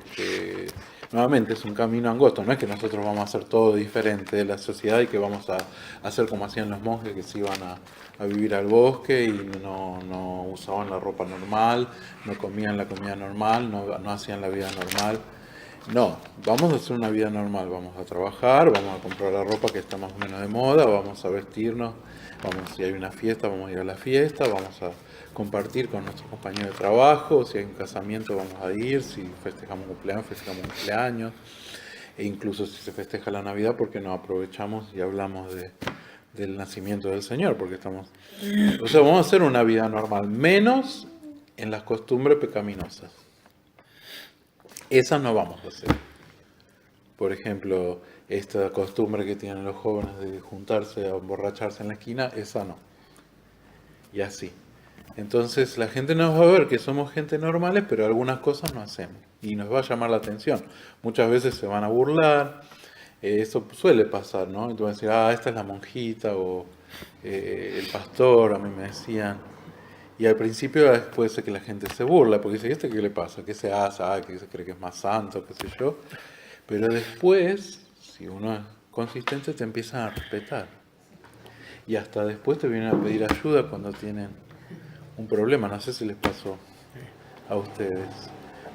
Speaker 1: nuevamente es un camino angosto, no es que nosotros vamos a hacer todo diferente de la sociedad y que vamos a hacer como hacían los monjes que se iban a vivir al bosque y no usaban la ropa normal, no comían la comida normal, no hacían la vida normal. No, vamos a hacer una vida normal, vamos a trabajar, vamos a comprar la ropa que está más o menos de moda, vamos a vestirnos, si hay una fiesta, vamos a ir a la fiesta, vamos a compartir con nuestros compañeros de trabajo, si hay un casamiento vamos a ir, si festejamos cumpleaños, e incluso si se festeja la Navidad, porque nos aprovechamos y hablamos del nacimiento del Señor, porque o sea, vamos a hacer una vida normal, menos en las costumbres pecaminosas. Esas no vamos a hacer. Por ejemplo, esta costumbre que tienen los jóvenes de juntarse a emborracharse en la esquina, esa no. Y así. Entonces la gente nos va a ver que somos gente normales, pero algunas cosas no hacemos. Y nos va a llamar la atención. Muchas veces se van a burlar. Eso suele pasar, ¿no? Entonces van a decir, esta es la monjita o el pastor, a mí me decían. Y al principio puede ser que la gente se burla, porque dice, ¿este qué le pasa? ¿Qué se hace? Que se cree que es más santo, qué sé yo. Pero después, si uno es consistente, te empiezan a respetar. Y hasta después te vienen a pedir ayuda cuando tienen un problema. No sé si les pasó a ustedes.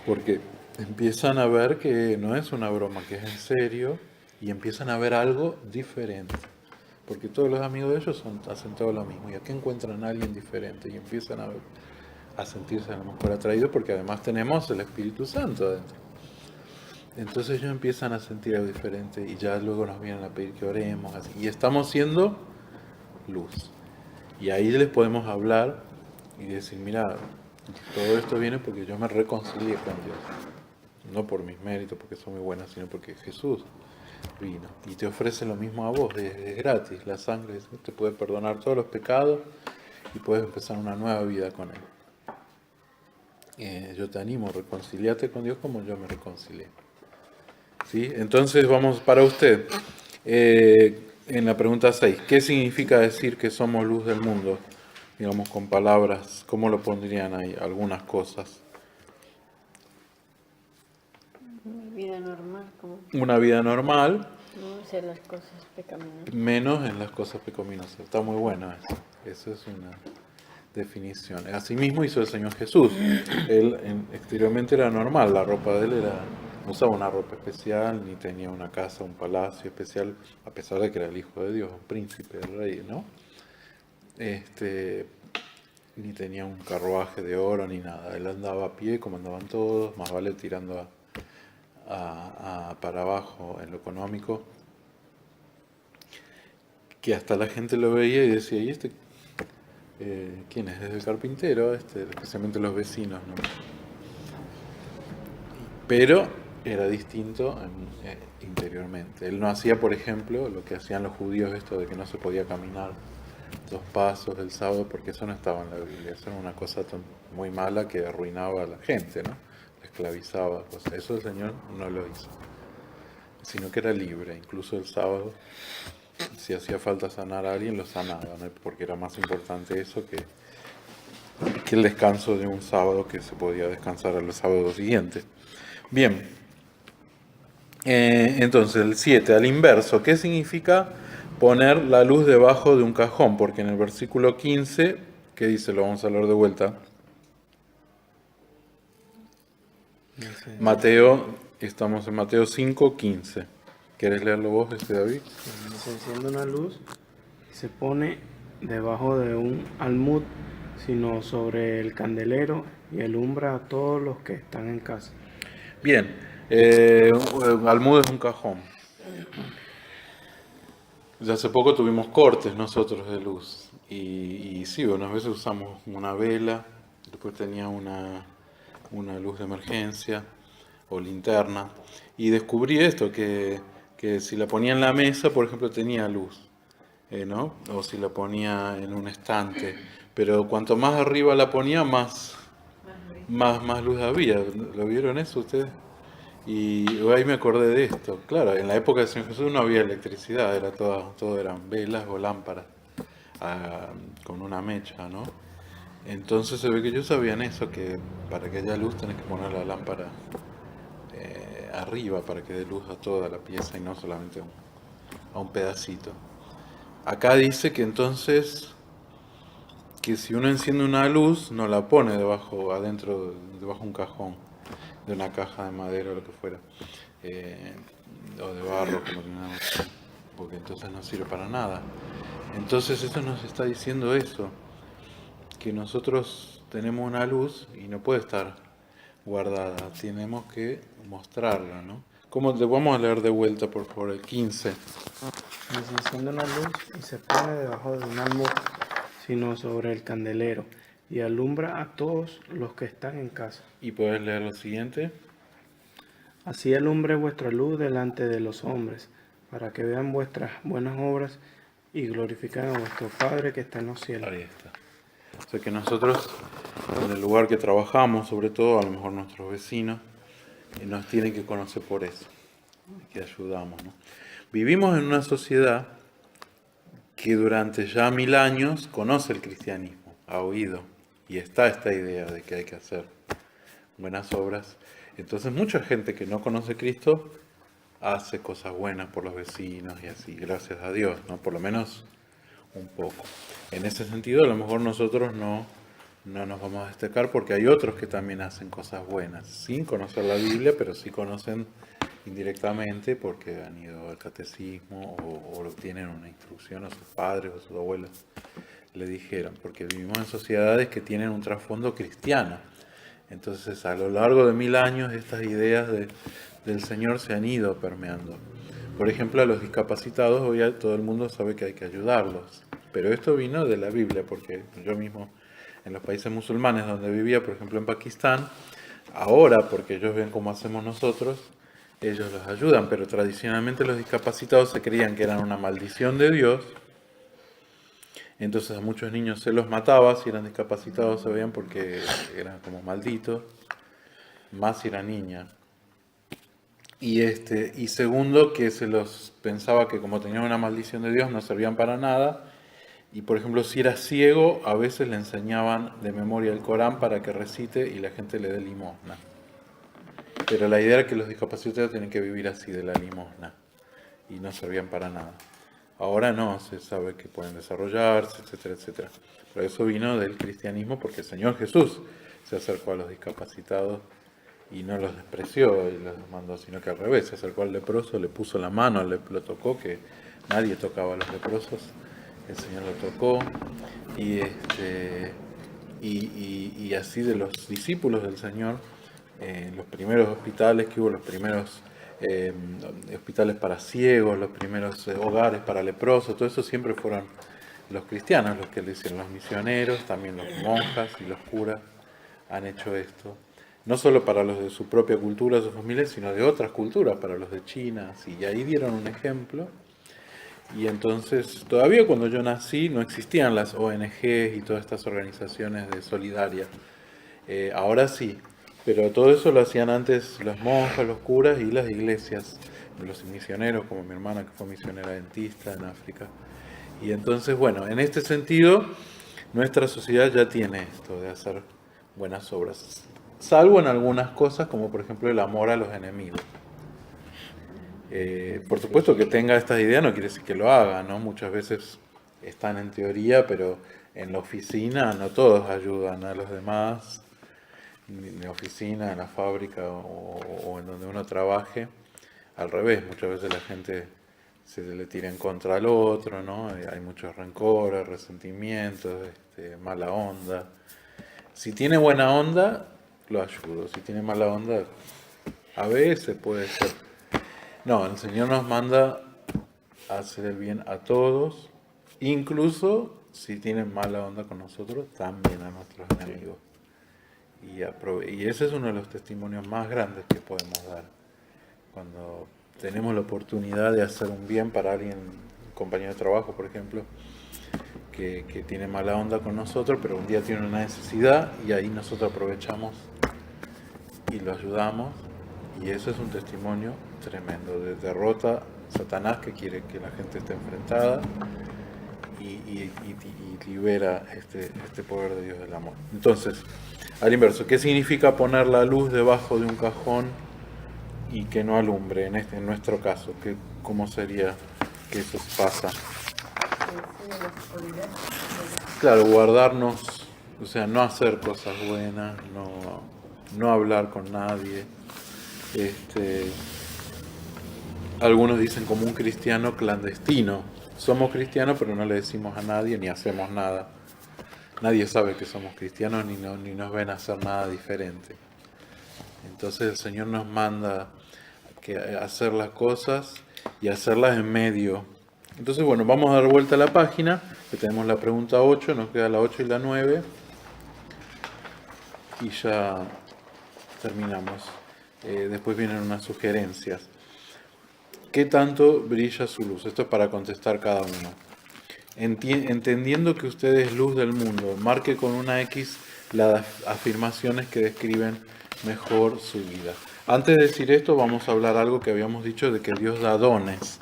Speaker 1: Porque empiezan a ver que no es una broma, que es en serio, y empiezan a ver algo diferente. Porque todos los amigos de ellos hacen todo lo mismo. Y aquí encuentran a alguien diferente y empiezan a sentirse a lo mejor atraídos, porque además tenemos el Espíritu Santo adentro. Entonces ellos empiezan a sentir algo diferente y ya luego nos vienen a pedir que oremos. Así. Y estamos siendo luz. Y ahí les podemos hablar y decir, mira, todo esto viene porque yo me reconcilié con Dios. No por mis méritos, porque soy muy buena, sino porque Jesús vino y te ofrece lo mismo a vos, es gratis, la sangre te puede perdonar todos los pecados y puedes empezar una nueva vida con Él. Yo te animo, reconciliate con Dios como yo me reconcilié. ¿Sí? Entonces vamos para usted, en la pregunta 6, ¿qué significa decir que somos luz del mundo? Digamos con palabras, ¿cómo lo pondrían ahí? Algunas cosas.
Speaker 4: Una vida normal.
Speaker 1: Una vida normal.
Speaker 4: No hacer las cosas pecaminosas.
Speaker 1: Menos en las cosas pecaminosas. Está muy bueno eso. Eso es una definición. Asimismo hizo el Señor Jesús. Él exteriormente era normal. La ropa de él no usaba una ropa especial, ni tenía una casa, un palacio especial, a pesar de que era el Hijo de Dios, un príncipe, el rey, ¿no? Ni tenía un carruaje de oro, ni nada. Él andaba a pie, como andaban todos, más vale tirando para abajo en lo económico, que hasta la gente lo veía y decía, ¿y este quién es? ¿Es el carpintero? Especialmente los vecinos, ¿no? Pero era distinto interiormente. Él no hacía, por ejemplo, lo que hacían los judíos, esto de que no se podía caminar 2 pasos el sábado, porque eso no estaba en la Biblia. Eso era una cosa muy mala que arruinaba a la gente, ¿no? La esclavizaba. Eso el Señor no lo hizo, sino que era libre. Incluso el sábado, si hacía falta sanar a alguien, lo sanaba, ¿no? Porque era más importante eso que el descanso de un sábado, que se podía descansar al sábado siguiente. Bien, entonces el 7, al inverso, ¿qué significa poner la luz debajo de un cajón? Porque en el versículo 15, ¿qué dice? Lo vamos a leer de vuelta. Mateo, estamos en Mateo 5:15. ¿Quieres leerlo vos, David?
Speaker 2: Se enciende una luz y se pone debajo de un almud, sino sobre el candelero, y alumbra a todos los que están en casa.
Speaker 1: Bien, almud es un cajón. Ya hace poco tuvimos cortes nosotros de luz y sí, unas veces usamos una vela, después tenía una luz de emergencia o linterna y descubrí esto, que si la ponía en la mesa, por ejemplo, tenía luz, ¿no? O si la ponía en un estante, pero cuanto más arriba la ponía, más luz había. ¿Lo vieron eso ustedes? Y ahí me acordé de esto. Claro, en la época del Señor Jesús no había electricidad, era todo eran velas o lámparas con una mecha, ¿no? Entonces se ve que ellos sabían eso, que para que haya luz tenés que poner la lámpara arriba para que dé luz a toda la pieza y no solamente a un pedacito. Acá dice que entonces que si uno enciende una luz no la pone debajo de un cajón, de una caja de madera o lo que fuera, o de barro, como teníamos, porque entonces no sirve para nada. Entonces esto nos está diciendo eso, que nosotros tenemos una luz y no puede estar guardada, tenemos que mostrarla, ¿no? ¿Cómo le vamos a leer de vuelta, por favor, el 15?
Speaker 2: Y se enciende una luz y se pone debajo de un almud, sino sobre el candelero, y alumbra a todos los que están en casa.
Speaker 1: ¿Y puedes leer lo siguiente?
Speaker 2: Así alumbre vuestra luz delante de los hombres, para que vean vuestras buenas obras y glorifiquen a vuestro Padre que está en los cielos.
Speaker 1: Ahí está. O sea que nosotros, en el lugar que trabajamos, sobre todo, a lo mejor nuestros vecinos, nos tienen que conocer por eso, que ayudamos, ¿no? Vivimos en una sociedad que durante ya 1000 años conoce el cristianismo, ha oído, y está esta idea de que hay que hacer buenas obras. Entonces mucha gente que no conoce a Cristo hace cosas buenas por los vecinos y así, gracias a Dios, ¿no? Por lo menos un poco. En ese sentido, a lo mejor nosotros no nos vamos a destacar porque hay otros que también hacen cosas buenas, sin conocer la Biblia, pero sí conocen indirectamente porque han ido al catecismo o tienen una instrucción, o sus padres o sus abuelos le dijeron, porque vivimos en sociedades que tienen un trasfondo cristiano. Entonces, a lo largo de 1000 años, estas ideas del Señor se han ido permeando. Por ejemplo, a los discapacitados, hoy todo el mundo sabe que hay que ayudarlos. Pero esto vino de la Biblia, porque yo mismo, en los países musulmanes donde vivía, por ejemplo en Pakistán, ahora, porque ellos ven cómo hacemos nosotros, ellos los ayudan, pero tradicionalmente los discapacitados se creían que eran una maldición de Dios. Entonces a muchos niños se los mataba, si eran discapacitados se veían porque eran como malditos, más si era niña. Y segundo, que se los pensaba que como tenían una maldición de Dios no servían para nada. Y por ejemplo, si era ciego, a veces le enseñaban de memoria el Corán para que recite y la gente le dé limosna. Pero la idea era que los discapacitados tienen que vivir así, de la limosna, y no servían para nada. Ahora no, se sabe que pueden desarrollarse, etcétera, etcétera. Pero eso vino del cristianismo porque el Señor Jesús se acercó a los discapacitados y no los despreció y los mandó, sino que al revés, se acercó al leproso, le puso la mano, lo tocó, que nadie tocaba a los leprosos, el Señor lo tocó, y así de los discípulos del Señor, los primeros hospitales que hubo, los primeros hospitales para ciegos, los primeros hogares para leprosos, todo eso siempre fueron los cristianos los que lo hicieron, los misioneros, también los monjas y los curas han hecho esto. No solo para los de su propia cultura, su familia, sino de otras culturas, para los de China, así. Y ahí dieron un ejemplo. Y entonces, todavía cuando yo nací no existían las ONGs y todas estas organizaciones de solidaria. Ahora sí, pero todo eso lo hacían antes las monjas, los curas y las iglesias, los misioneros, como mi hermana que fue misionera adventista en África. Y entonces, bueno, en este sentido, nuestra sociedad ya tiene esto de hacer buenas obras. Salvo en algunas cosas, como por ejemplo el amor a los enemigos. Por supuesto que tenga estas ideas no quiere decir que lo haga, ¿no? Muchas veces están en teoría, pero en la oficina no todos ayudan a los demás. en la oficina, en la fábrica o en donde uno trabaje. Al revés, muchas veces la gente se le tira en contra al otro, ¿no? Hay muchos rencores, resentimientos, mala onda. Si tiene buena onda, lo ayudo. Si tiene mala onda, a veces puede ser. No, el Señor nos manda a hacer el bien a todos, incluso si tienen mala onda con nosotros, también a nuestros enemigos. Y ese es uno de los testimonios más grandes que podemos dar. Cuando tenemos la oportunidad de hacer un bien para alguien, un compañero de trabajo, por ejemplo, que tiene mala onda con nosotros, pero un día tiene una necesidad y ahí nosotros aprovechamos y lo ayudamos. Y eso es un testimonio tremendo de derrota a Satanás, que quiere que la gente esté enfrentada, y libera este poder de Dios del amor. Entonces, al inverso, ¿qué significa poner la luz debajo de un cajón y que no alumbre? En nuestro caso, ¿cómo sería que eso pasa? Claro, guardarnos, o sea, no hacer cosas buenas, no hablar con nadie. Algunos dicen como un cristiano clandestino. Somos cristianos, pero no le decimos a nadie ni hacemos nada. Nadie sabe que somos cristianos ni nos ven hacer nada diferente. Entonces el Señor nos manda a hacer las cosas y hacerlas en medio. Entonces, bueno, vamos a dar vuelta a la página, que tenemos la pregunta 8, nos queda la 8 y la 9, y ya terminamos. Después vienen unas sugerencias. ¿Qué tanto brilla su luz? Esto es para contestar cada uno. Entendiendo que usted es luz del mundo, marque con una X las afirmaciones que describen mejor su vida. Antes de decir esto, vamos a hablar algo que habíamos dicho, de que Dios da dones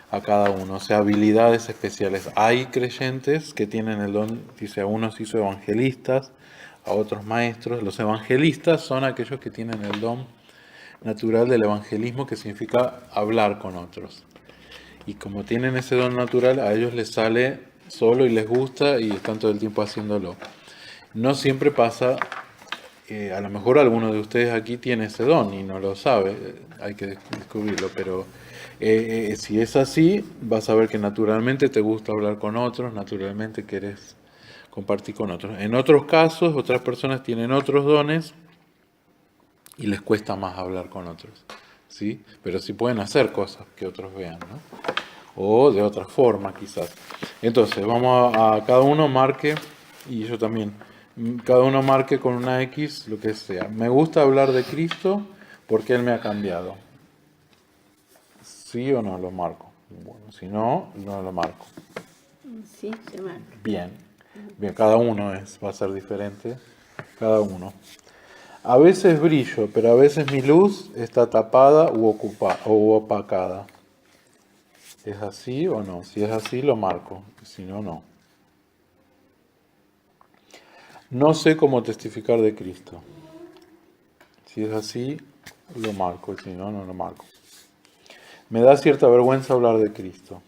Speaker 1: a cada uno, o sea, habilidades especiales. Hay creyentes que tienen el don, dice, a unos hizo evangelistas, a otros maestros. Los evangelistas son aquellos que tienen el don natural del evangelismo, que significa hablar con otros. Y como tienen ese don natural, a ellos les sale solo y les gusta y están todo el tiempo haciéndolo. No siempre pasa, a lo mejor alguno de ustedes aquí tiene ese don y no lo sabe, hay que descubrirlo, pero si es así, vas a ver que naturalmente te gusta hablar con otros, naturalmente querés compartir con otros. En otros casos, otras personas tienen otros dones y les cuesta más hablar con otros, ¿sí? Pero sí pueden hacer cosas que otros vean, ¿no? O de otra forma, quizás. Entonces, vamos a cada uno marque, y yo también, cada uno marque con una X lo que sea. Me gusta hablar de Cristo porque Él me ha cambiado. ¿Sí o no lo marco? Bueno, si no, no lo marco.
Speaker 4: Sí, se marca.
Speaker 1: Bien, cada uno va a ser diferente, cada uno. A veces brillo, pero a veces mi luz está tapada u opacada. ¿Es así o no? Si es así, lo marco. Si no, no. No sé cómo testificar de Cristo. Si es así, lo marco. Y si no, no lo marco. Me da cierta vergüenza hablar de Cristo.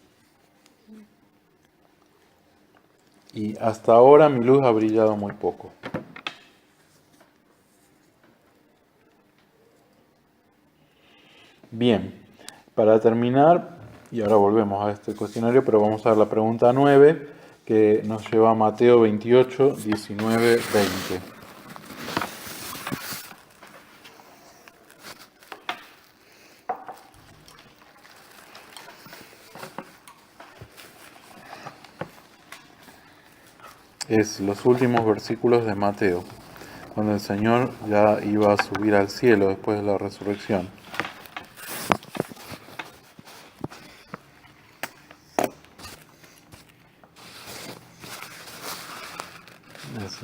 Speaker 1: Y hasta ahora mi luz ha brillado muy poco. Bien, para terminar, y ahora volvemos a este cuestionario, pero vamos a ver la pregunta 9, que nos lleva a Mateo 28, 19, 20. Es los últimos versículos de Mateo, cuando el Señor ya iba a subir al cielo después de la resurrección.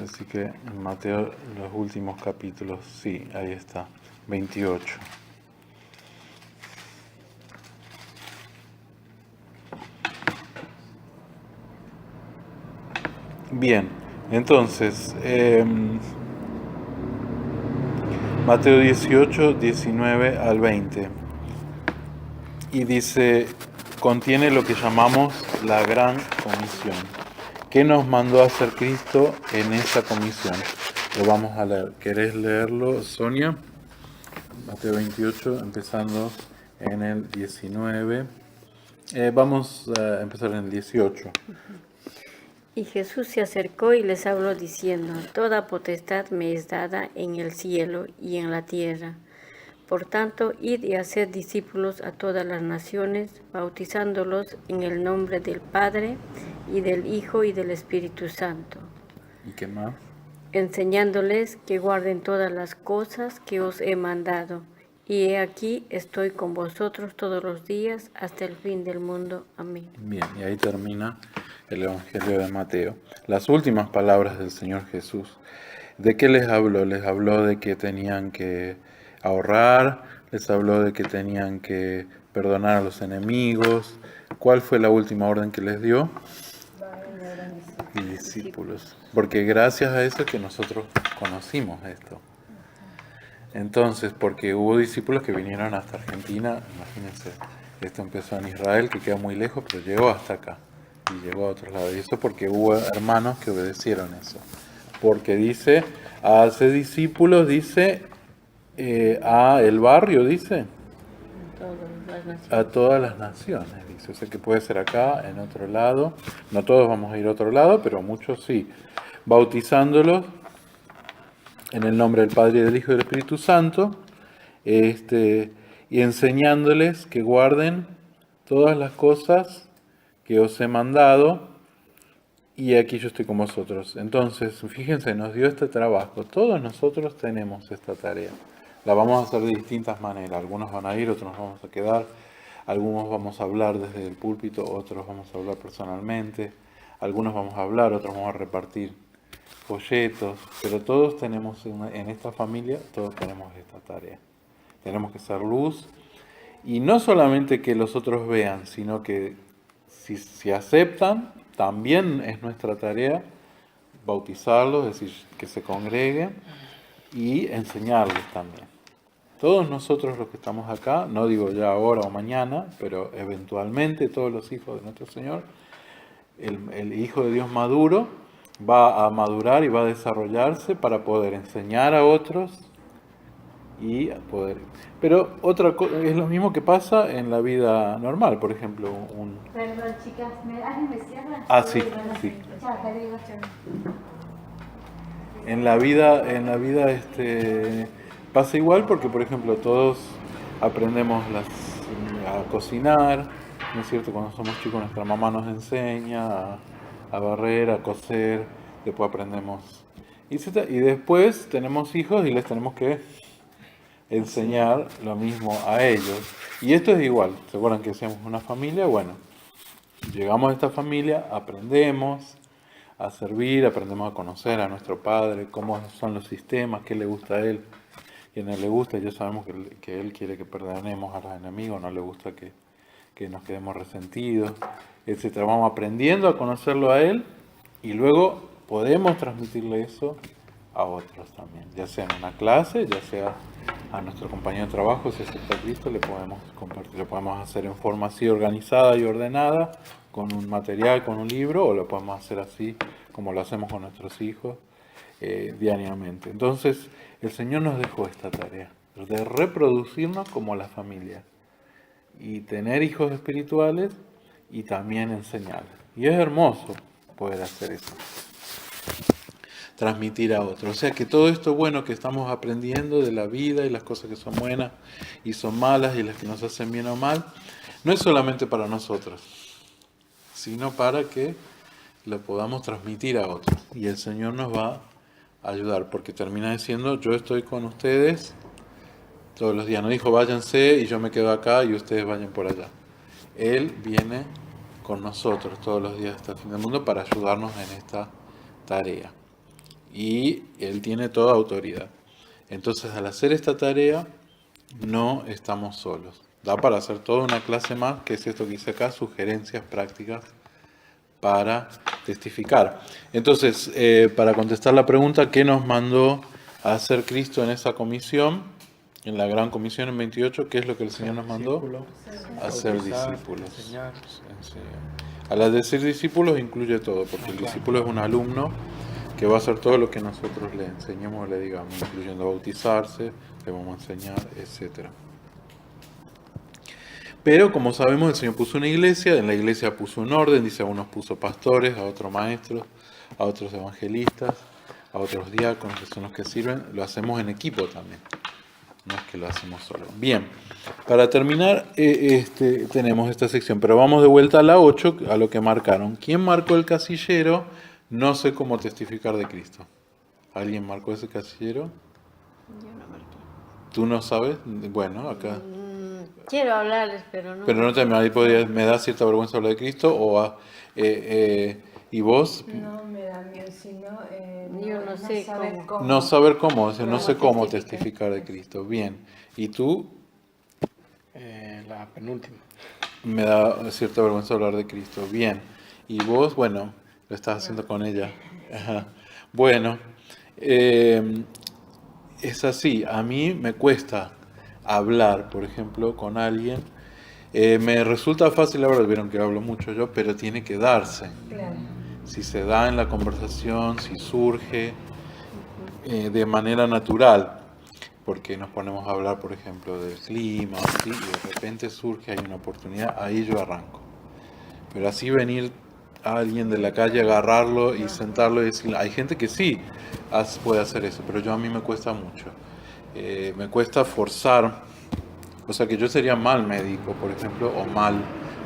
Speaker 1: Así que en Mateo, los últimos capítulos, sí, ahí está, 28. Bien, entonces, Mateo 18, 19 al 20. Y dice, contiene lo que llamamos la gran comisión. ¿Qué nos mandó a hacer Cristo en esa comisión? Lo vamos a leer. ¿Querés leerlo, Sonia? Mateo 28, empezando en el 19. Vamos a empezar en el 18.
Speaker 4: Y Jesús se acercó y les habló diciendo: Toda potestad me es dada en el cielo y en la tierra. Por tanto, id y haced discípulos a todas las naciones, bautizándolos en el nombre del Padre, y del Hijo, y del Espíritu Santo,
Speaker 1: ¿Y qué más?
Speaker 4: enseñándoles que guarden todas las cosas que os he mandado. Y he aquí, estoy con vosotros todos los días hasta el fin del mundo. Amén.
Speaker 1: Bien, y ahí termina el Evangelio de Mateo. Las últimas palabras del Señor Jesús. ¿De qué les habló? Les habló de que tenían que ahorrar, les habló de que tenían que perdonar a los enemigos. ¿Cuál fue la última orden que les dio? Y discípulos. Porque gracias a eso es que nosotros conocimos esto. Entonces, porque hubo discípulos que vinieron hasta Argentina, imagínense, esto empezó en Israel, que queda muy lejos, pero llegó hasta acá y llegó a otros lados. Y eso porque hubo hermanos que obedecieron eso. Porque dice, hace discípulos, dice, a el barrio, dice, a todas las naciones, dice. O sea que puede ser acá, en otro lado. No todos vamos a ir a otro lado, pero muchos sí. Bautizándolos en el nombre del Padre, y del Hijo y del Espíritu Santo, y enseñándoles que guarden todas las cosas que os he mandado, y aquí yo estoy con vosotros. Entonces, fíjense, nos dio este trabajo. Todos nosotros tenemos esta tarea. La vamos a hacer de distintas maneras. Algunos van a ir, otros nos vamos a quedar. Algunos vamos a hablar desde el púlpito, otros vamos a hablar personalmente. Algunos vamos a hablar, otros vamos a repartir folletos, pero todos tenemos en esta familia, todos tenemos esta tarea. Tenemos que ser luz, y no solamente que los otros vean, sino que si aceptan, también es nuestra tarea bautizarlos, es decir, que se congreguen y enseñarles también. Todos nosotros los que estamos acá, no digo ya ahora o mañana, pero eventualmente todos los hijos de nuestro Señor, el Hijo de Dios maduro, va a madurar y va a desarrollarse para poder enseñar a otros y poder... Pero otra cosa, es lo mismo que pasa en la vida normal, por ejemplo,
Speaker 5: Perdón, chicas, ¿alguien me cierra?
Speaker 1: Sí.
Speaker 5: Chao, te digo, chao.
Speaker 1: En la vida pasa igual porque, por ejemplo, todos aprendemos a cocinar, ¿no es cierto? Cuando somos chicos nuestra mamá nos enseña a barrer, a coser, después aprendemos. Y después tenemos hijos y les tenemos que enseñar lo mismo a ellos. Y esto es igual, ¿se acuerdan que hacemos una familia? Bueno, llegamos a esta familia, aprendemos a servir, aprendemos a conocer a nuestro Padre, cómo son los sistemas, qué le gusta a Él, qué no le gusta. Ya sabemos que Él quiere que perdonemos a los enemigos, no le gusta que nos quedemos resentidos, etc. Vamos aprendiendo a conocerlo a Él y luego podemos transmitirle eso a otros también, ya sea en una clase, ya sea a nuestro compañero de trabajo, si acepta a Cristo, le podemos compartir, lo podemos hacer en forma así organizada y ordenada, con un material, con un libro, o lo podemos hacer así como lo hacemos con nuestros hijos diariamente. Entonces, el Señor nos dejó esta tarea de reproducirnos como la familia y tener hijos espirituales y también enseñarles. Y es hermoso poder hacer eso, transmitir a otros. O sea que todo esto bueno que estamos aprendiendo de la vida y las cosas que son buenas y son malas y las que nos hacen bien o mal, no es solamente para nosotros, sino para que lo podamos transmitir a otros. Y el Señor nos va a ayudar, porque termina diciendo, yo estoy con ustedes todos los días. No dijo, váyanse y yo me quedo acá y ustedes vayan por allá. Él viene con nosotros todos los días hasta el fin del mundo para ayudarnos en esta tarea. Y Él tiene toda autoridad. Entonces, al hacer esta tarea, no estamos solos. Da para hacer toda una clase más, que es esto que dice acá, sugerencias prácticas para testificar. Entonces, para contestar la pregunta, ¿qué nos mandó a hacer Cristo en esa comisión? En la gran comisión en 28, ¿qué es lo que el Señor nos mandó? A ser discípulos. Al decir discípulos incluye todo, porque el discípulo es un alumno que va a hacer todo lo que nosotros le enseñemos o le digamos, incluyendo bautizarse, le vamos a enseñar, etc. Pero como sabemos, el Señor puso una iglesia, en la iglesia puso un orden, dice a unos puso pastores, a otros maestros, a otros evangelistas, a otros diáconos, que son los que sirven, lo hacemos en equipo también, no es que lo hacemos solo. Bien, para terminar tenemos esta sección, pero vamos de vuelta a la 8, a lo que marcaron. ¿Quién marcó el casillero? No sé cómo testificar de Cristo. ¿Alguien marcó ese casillero?
Speaker 4: Yo no marqué.
Speaker 1: ¿Tú no sabes? Bueno, acá.
Speaker 4: Quiero hablarles, pero no.
Speaker 1: Pero no te me da cierta vergüenza hablar de Cristo ¿y vos?
Speaker 3: No me da miedo, sino
Speaker 4: Yo no sé
Speaker 3: saber
Speaker 4: cómo.
Speaker 1: No saber cómo, o sea, no
Speaker 4: ¿Cómo
Speaker 1: sé cómo
Speaker 4: testificar?
Speaker 1: testificar de Cristo. Bien. ¿Y tú?
Speaker 2: La penúltima.
Speaker 1: Me da cierta vergüenza hablar de Cristo. Bien. ¿Y vos? Bueno, lo estás haciendo con ella. Ajá. Bueno, es así. A mí me cuesta hablar, por ejemplo, con alguien. Me resulta fácil hablar, vieron que hablo mucho yo, pero tiene que darse.
Speaker 3: Claro.
Speaker 1: Si se da en la conversación, si surge de manera natural, porque nos ponemos a hablar, por ejemplo, del clima, ¿sí? Y de repente surge, hay una oportunidad, ahí yo arranco. Pero así venir a alguien de la calle, agarrarlo y sentarlo y decirle, hay gente que sí puede hacer eso, pero a mí me cuesta mucho. Me cuesta forzar, o sea que yo sería mal médico, por ejemplo, o mal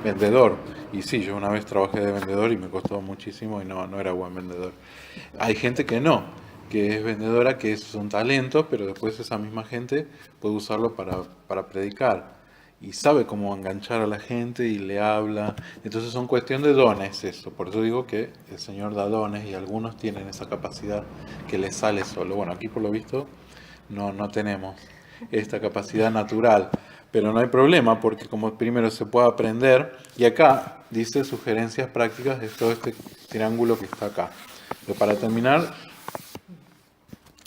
Speaker 1: vendedor. Y sí, yo una vez trabajé de vendedor y me costó muchísimo y no era buen vendedor. Hay gente que no, que es vendedora, que es un talento, pero después esa misma gente puede usarlo para predicar. Y sabe cómo enganchar a la gente y le habla. Entonces son cuestión de dones eso. Por eso digo que el Señor da dones y algunos tienen esa capacidad que les sale solo. Bueno, aquí por lo visto no tenemos esta capacidad natural. Pero no hay problema porque como primero se puede aprender, y acá dice sugerencias prácticas de todo este triángulo que está acá. Pero para terminar,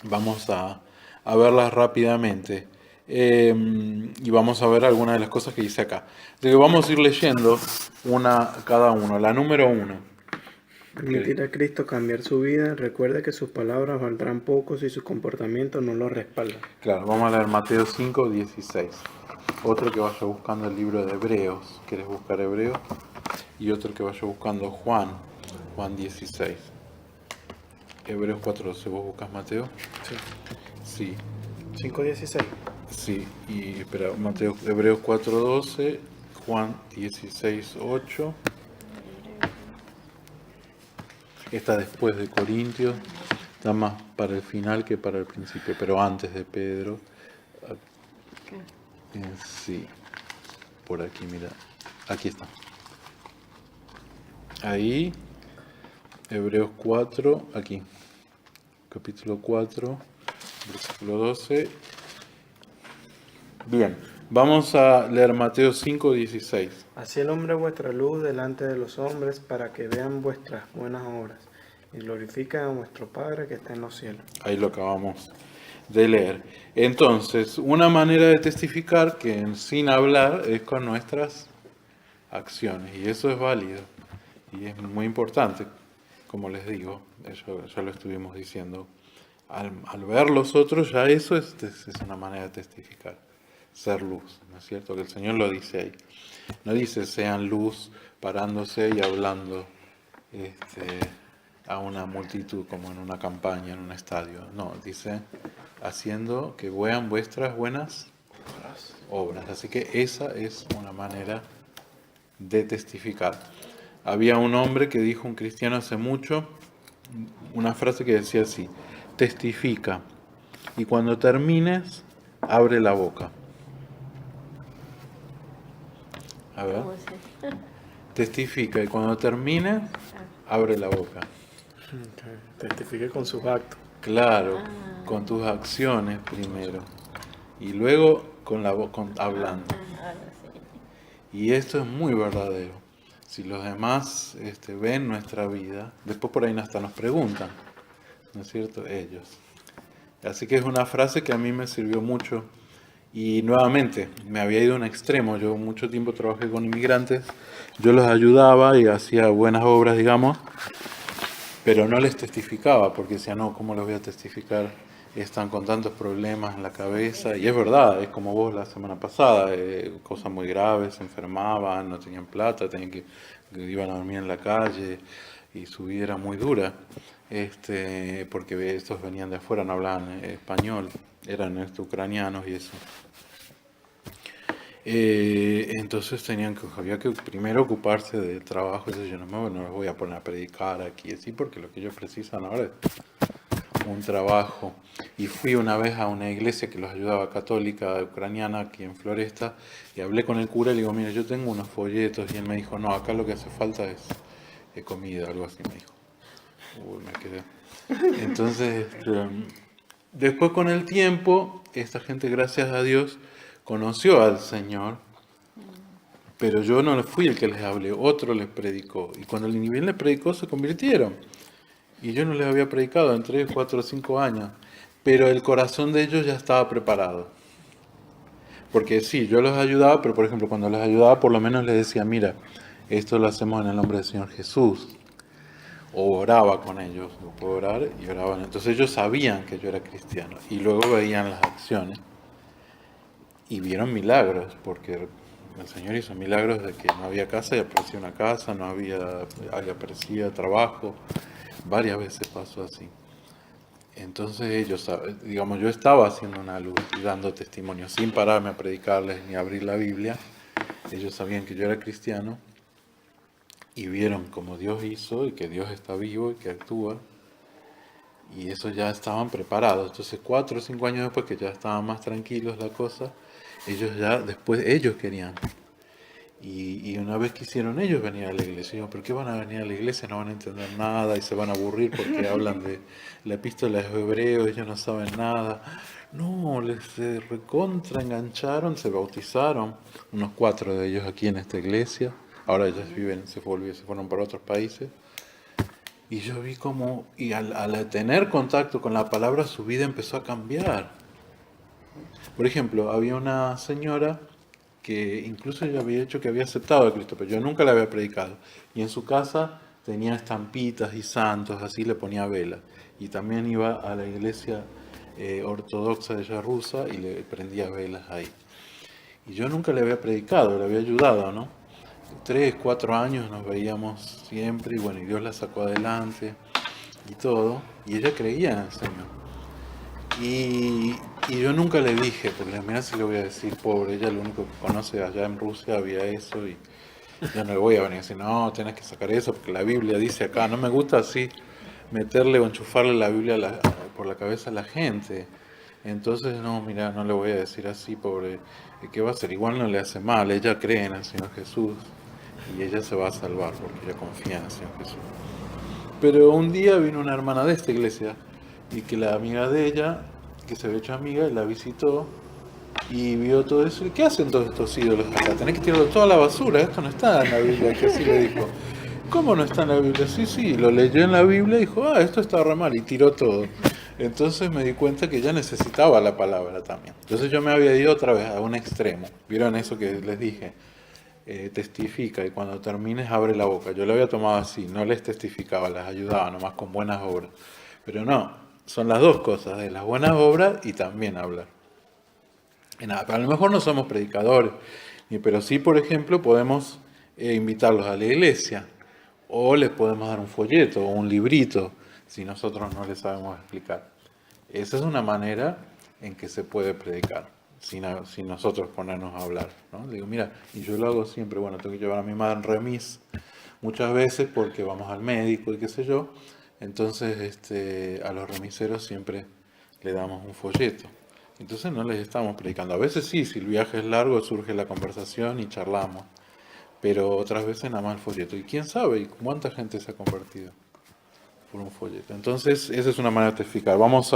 Speaker 1: vamos a verlas rápidamente. Y vamos a ver algunas de las cosas que dice acá. Así que vamos a ir leyendo cada uno. La número 1.
Speaker 2: Permitir a Cristo cambiar su vida. Recuerde que sus palabras valdrán poco si su comportamiento no lo respalda.
Speaker 1: Claro, vamos a leer Mateo 5, 16. Otro que vaya buscando el libro de Hebreos. ¿Quieres buscar Hebreos? Y otro que vaya buscando Juan 16. Hebreos 4:12. ¿Vos buscas Mateo?
Speaker 2: Sí.
Speaker 1: Sí.
Speaker 2: 5:16.
Speaker 1: Sí, y espera, Hebreos 4:12, Juan 16:8. Está después de Corintios, está más para el final que para el principio, pero antes de Pedro. Sí, por aquí, mira, aquí está. Ahí, Hebreos 4, aquí, capítulo 4, versículo 12. Bien, vamos a leer Mateo 5:16.
Speaker 2: Así alumbre vuestra luz delante de los hombres para que vean vuestras buenas obras y glorifiquen a vuestro Padre que está en los cielos.
Speaker 1: Ahí lo acabamos de leer. Entonces, una manera de testificar que sin hablar es con nuestras acciones, y eso es válido y es muy importante, como les digo, ya lo estuvimos diciendo. Al ver los otros, ya eso es una manera de testificar, ser luz, ¿no es cierto? Que el Señor lo dice ahí. No dice sean luz parándose y hablando a una multitud como en una campaña, en un estadio. No, dice haciendo que vean vuestras buenas obras. Así que esa es una manera de testificar. Había un hombre que dijo, un cristiano hace mucho, una frase que decía así: testifica y cuando termines, abre la boca. A ver.
Speaker 4: ¿Cómo se?
Speaker 1: Testifica y cuando termines, abre la boca.
Speaker 2: Testifique con sus actos.
Speaker 1: Claro, con tus acciones primero y luego con hablando.
Speaker 4: Ahora sí.
Speaker 1: Y esto es muy verdadero. Si los demás ven nuestra vida, después por ahí hasta nos preguntan, ¿no es cierto? Ellos. Así que es una frase que a mí me sirvió mucho. Y nuevamente, me había ido a un extremo. Yo mucho tiempo trabajé con inmigrantes. Yo los ayudaba y hacía buenas obras, digamos. pero no les testificaba, porque decía, no, ¿cómo les voy a testificar? Están con tantos problemas en la cabeza, y es verdad, es como vos la semana pasada, cosas muy graves, se enfermaban, no tenían plata, que iban a dormir en la calle, y su vida era muy dura, porque estos venían de afuera, no hablaban español, eran ucranianos y eso. Entonces había que primero ocuparse del trabajo, y yo no les voy a poner a predicar aquí, así, porque lo que ellos precisan ahora es un trabajo. Y fui una vez a una iglesia que los ayudaba, católica, ucraniana, aquí en Floresta, y hablé con el cura y le digo, mira, yo tengo unos folletos, y él me dijo, no, acá lo que hace falta es comida, algo así me dijo. Uy, me quedé. Entonces, después con el tiempo, esta gente, gracias a Dios, conoció al Señor, pero yo no fui el que les hablé, otro les predicó. Y cuando el nivel les predicó, se convirtieron. Y yo no les había predicado en 3, 4, 5 años. Pero el corazón de ellos ya estaba preparado. Porque sí, yo los ayudaba, pero por ejemplo, cuando les ayudaba, por lo menos les decía, mira, esto lo hacemos en el nombre del Señor Jesús. O oraba con ellos, o puedo orar, y oraban. Entonces ellos sabían que yo era cristiano. Y luego veían las acciones. Y vieron milagros, porque el Señor hizo milagros de que no había casa y apareció una casa, no había, aparecía trabajo, varias veces pasó así. Entonces ellos, digamos, yo estaba haciendo una luz y dando testimonio, sin pararme a predicarles ni a abrir la Biblia. Ellos sabían que yo era cristiano y vieron cómo Dios hizo y que Dios está vivo y que actúa. Y eso ya estaban preparados. Entonces 4 o 5 años después, que ya estaban más tranquilos la cosa, ellos querían. Y una vez quisieron ellos venir a la iglesia, yo, ¿por qué van a venir a la iglesia? No van a entender nada y se van a aburrir porque hablan de la epístola de los hebreos, ellos no saben nada. No, les recontra engancharon, se bautizaron, unos 4 de ellos aquí en esta iglesia. Ahora ellos se fueron para otros países. Y yo vi como, y al tener contacto con la palabra, su vida empezó a cambiar. Por ejemplo, había una señora que incluso ella había dicho que había aceptado a Cristo, pero yo nunca la había predicado. Y en su casa tenía estampitas y santos, así le ponía vela. Y también iba a la iglesia ortodoxa de ella rusa y le prendía velas ahí. Y yo nunca le había predicado, le había ayudado, ¿no? 3, 4 años nos veíamos siempre y bueno, y Dios la sacó adelante y todo. Y ella creía en el Señor. Y yo nunca le dije, porque mira si le voy a decir, pobre, ella lo único que conoce allá en Rusia había eso y yo no le voy a venir a decir, no, tenés que sacar eso porque la Biblia dice acá, no me gusta así meterle o enchufarle la Biblia por la cabeza a la gente. Entonces, no, mira, no le voy a decir así, pobre, ¿qué va a hacer? Igual no le hace mal, ella cree en el Señor Jesús y ella se va a salvar porque ella confía en el Señor Jesús. Pero un día vino una hermana de esta iglesia y que la amiga de ella, que se había hecho amiga, la visitó y vio todo eso. ¿Y qué hacen todos estos ídolos acá? Tenés que tirarlo toda a la basura, esto no está en la Biblia, que así le dijo. ¿Cómo no está en la Biblia? Sí, lo leyó en la Biblia y dijo, esto está re mal, y tiró todo. Entonces me di cuenta que ella necesitaba la palabra también. Entonces yo me había ido otra vez a un extremo. ¿Vieron eso que les dije? Testifica y cuando termines abre la boca. Yo lo había tomado así, no les testificaba, les ayudaba nomás con buenas obras. Pero no, son las dos cosas, de las buenas obras y también hablar. Y nada, a lo mejor no somos predicadores, pero sí, por ejemplo, podemos invitarlos a la iglesia o les podemos dar un folleto o un librito si nosotros no les sabemos explicar. Esa es una manera en que se puede predicar, sin nosotros ponernos a hablar, ¿no? Le digo, mira, y yo lo hago siempre, bueno, tengo que llevar a mi madre en remis muchas veces porque vamos al médico y qué sé yo, entonces a los remiseros siempre le damos un folleto. Entonces no les estamos predicando. A veces sí, si el viaje es largo surge la conversación y charlamos, pero otras veces nada más el folleto. Y quién sabe cuánta gente se ha convertido por un folleto. Entonces esa es una manera de testificar. Nos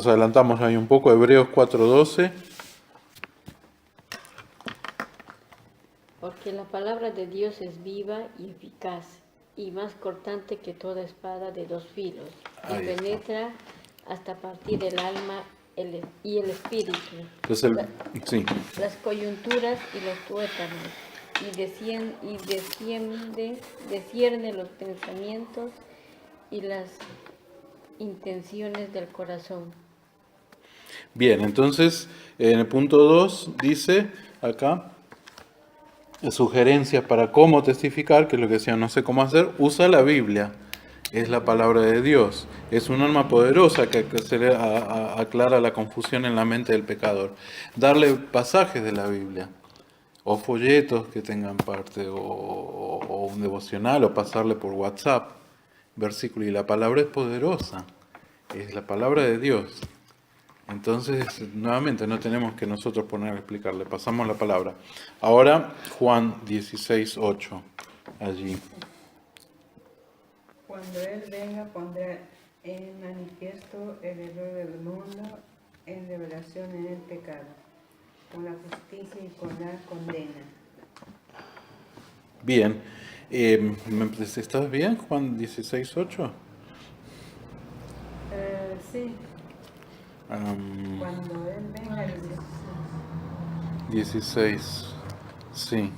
Speaker 1: adelantamos ahí un poco, Hebreos 4:12.
Speaker 4: Porque la palabra de Dios es viva y eficaz, y más cortante que toda espada de 2 filos, y penetra hasta partir el alma y el espíritu,
Speaker 1: Entonces,
Speaker 4: las coyunturas y los tuétanos, y desciende los pensamientos y las intenciones del corazón.
Speaker 1: Bien, entonces en el punto 2 dice acá, sugerencias para cómo testificar, que es lo que decía, no sé cómo hacer, usa la Biblia, es la palabra de Dios, es un arma poderosa que aclara la confusión en la mente del pecador. Darle pasajes de la Biblia, o folletos que tengan parte, o un devocional, o pasarle por WhatsApp, versículo, y la palabra es poderosa, es la palabra de Dios. Entonces, nuevamente, no tenemos que nosotros poner a explicarle, pasamos la palabra. Ahora, Juan 16:8, allí.
Speaker 3: Cuando Él venga, pondrá en manifiesto el error del mundo, en revelación en el pecado, con la justicia y con la condena.
Speaker 1: Bien, ¿estás bien, Juan 16:8?
Speaker 3: Sí, cuando Él venga,
Speaker 1: 16, sí.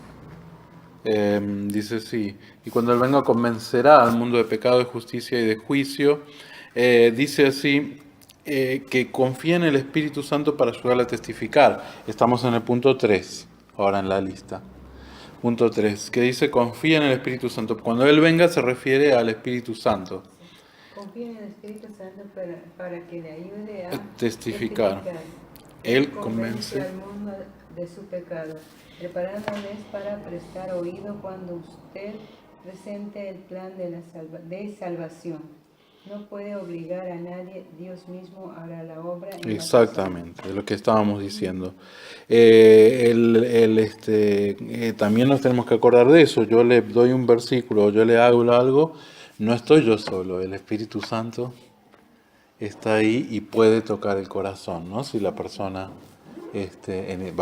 Speaker 1: Dice sí. Y cuando Él venga convencerá al mundo de pecado, de justicia y de juicio. Dice así, que confía en el Espíritu Santo para ayudarle a testificar. Estamos en el punto 3, ahora en la lista. Punto 3, que dice confía en el Espíritu Santo. Cuando Él venga se refiere al Espíritu Santo.
Speaker 3: confía en el Espíritu Santo para que le ayude a
Speaker 1: Testificar. Él convence
Speaker 3: al mundo de su pecado, preparándoles para prestar oído cuando usted presente el plan de salvación. No puede obligar a nadie, Dios mismo hará la obra.
Speaker 1: Exactamente, de lo que estábamos diciendo. También nos tenemos que acordar de eso. Yo le doy un versículo, yo le hago algo, no estoy yo solo, el Espíritu Santo está ahí y puede tocar el corazón, ¿no? Si la persona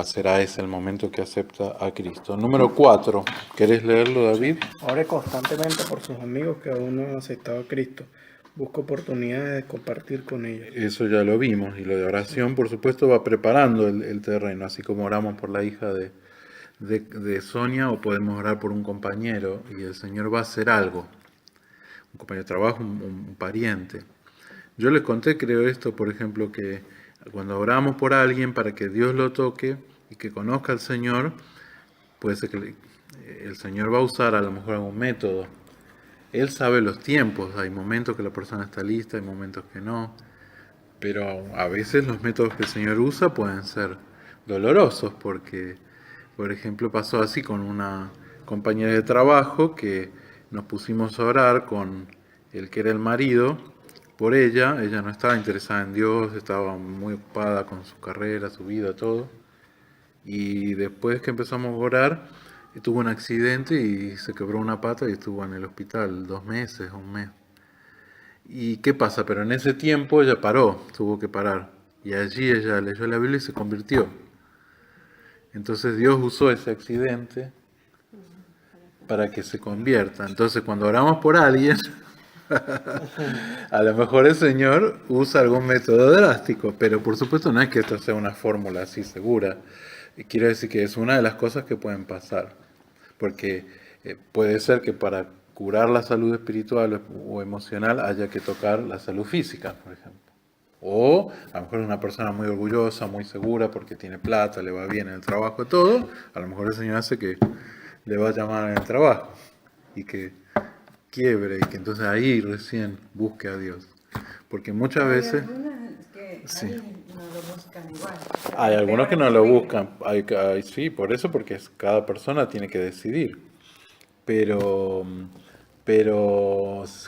Speaker 1: será ese el momento que acepta a Cristo. Número 4, ¿querés leerlo, David?
Speaker 2: Ore constantemente por sus amigos que aún no han aceptado a Cristo. Busca oportunidades de compartir con ellos.
Speaker 1: Eso ya lo vimos, y lo de oración, por supuesto, va preparando el terreno, así como oramos por la hija de Sonia, o podemos orar por un compañero, y el Señor va a hacer algo, un compañero de trabajo, un pariente. Yo les conté, creo esto, por ejemplo, que cuando oramos por alguien para que Dios lo toque y que conozca al Señor, puede ser que el Señor va a usar a lo mejor algún método. Él sabe los tiempos, hay momentos que la persona está lista, hay momentos que no, pero a veces los métodos que el Señor usa pueden ser dolorosos, porque, por ejemplo, pasó así con una compañera de trabajo que nos pusimos a orar con el que era el marido por ella no estaba interesada en Dios, estaba muy ocupada con su carrera, su vida, todo, y después que empezamos a orar, tuvo un accidente y se quebró una pata y estuvo en el hospital 2 meses, 1 mes. ¿Y qué pasa? Pero en ese tiempo ella paró, tuvo que parar. Y allí ella leyó la Biblia y se convirtió. Entonces Dios usó ese accidente para que se convierta. Entonces cuando oramos por alguien, a lo mejor el Señor usa algún método drástico, pero por supuesto no es que esto sea una fórmula así segura. Quiero decir que es una de las cosas que pueden pasar, porque puede ser que para curar la salud espiritual o emocional haya que tocar la salud física, por ejemplo. O a lo mejor es una persona muy orgullosa, muy segura porque tiene plata, le va bien en el trabajo, todo. A lo mejor el Señor hace que le va a llamar en el trabajo y que quiebre, y que entonces ahí recién busque a Dios. Porque muchas veces... Sí.
Speaker 3: No lo buscan igual.
Speaker 1: Hay algunos que no lo buscan, sí, por eso, porque cada persona tiene que decidir. Pero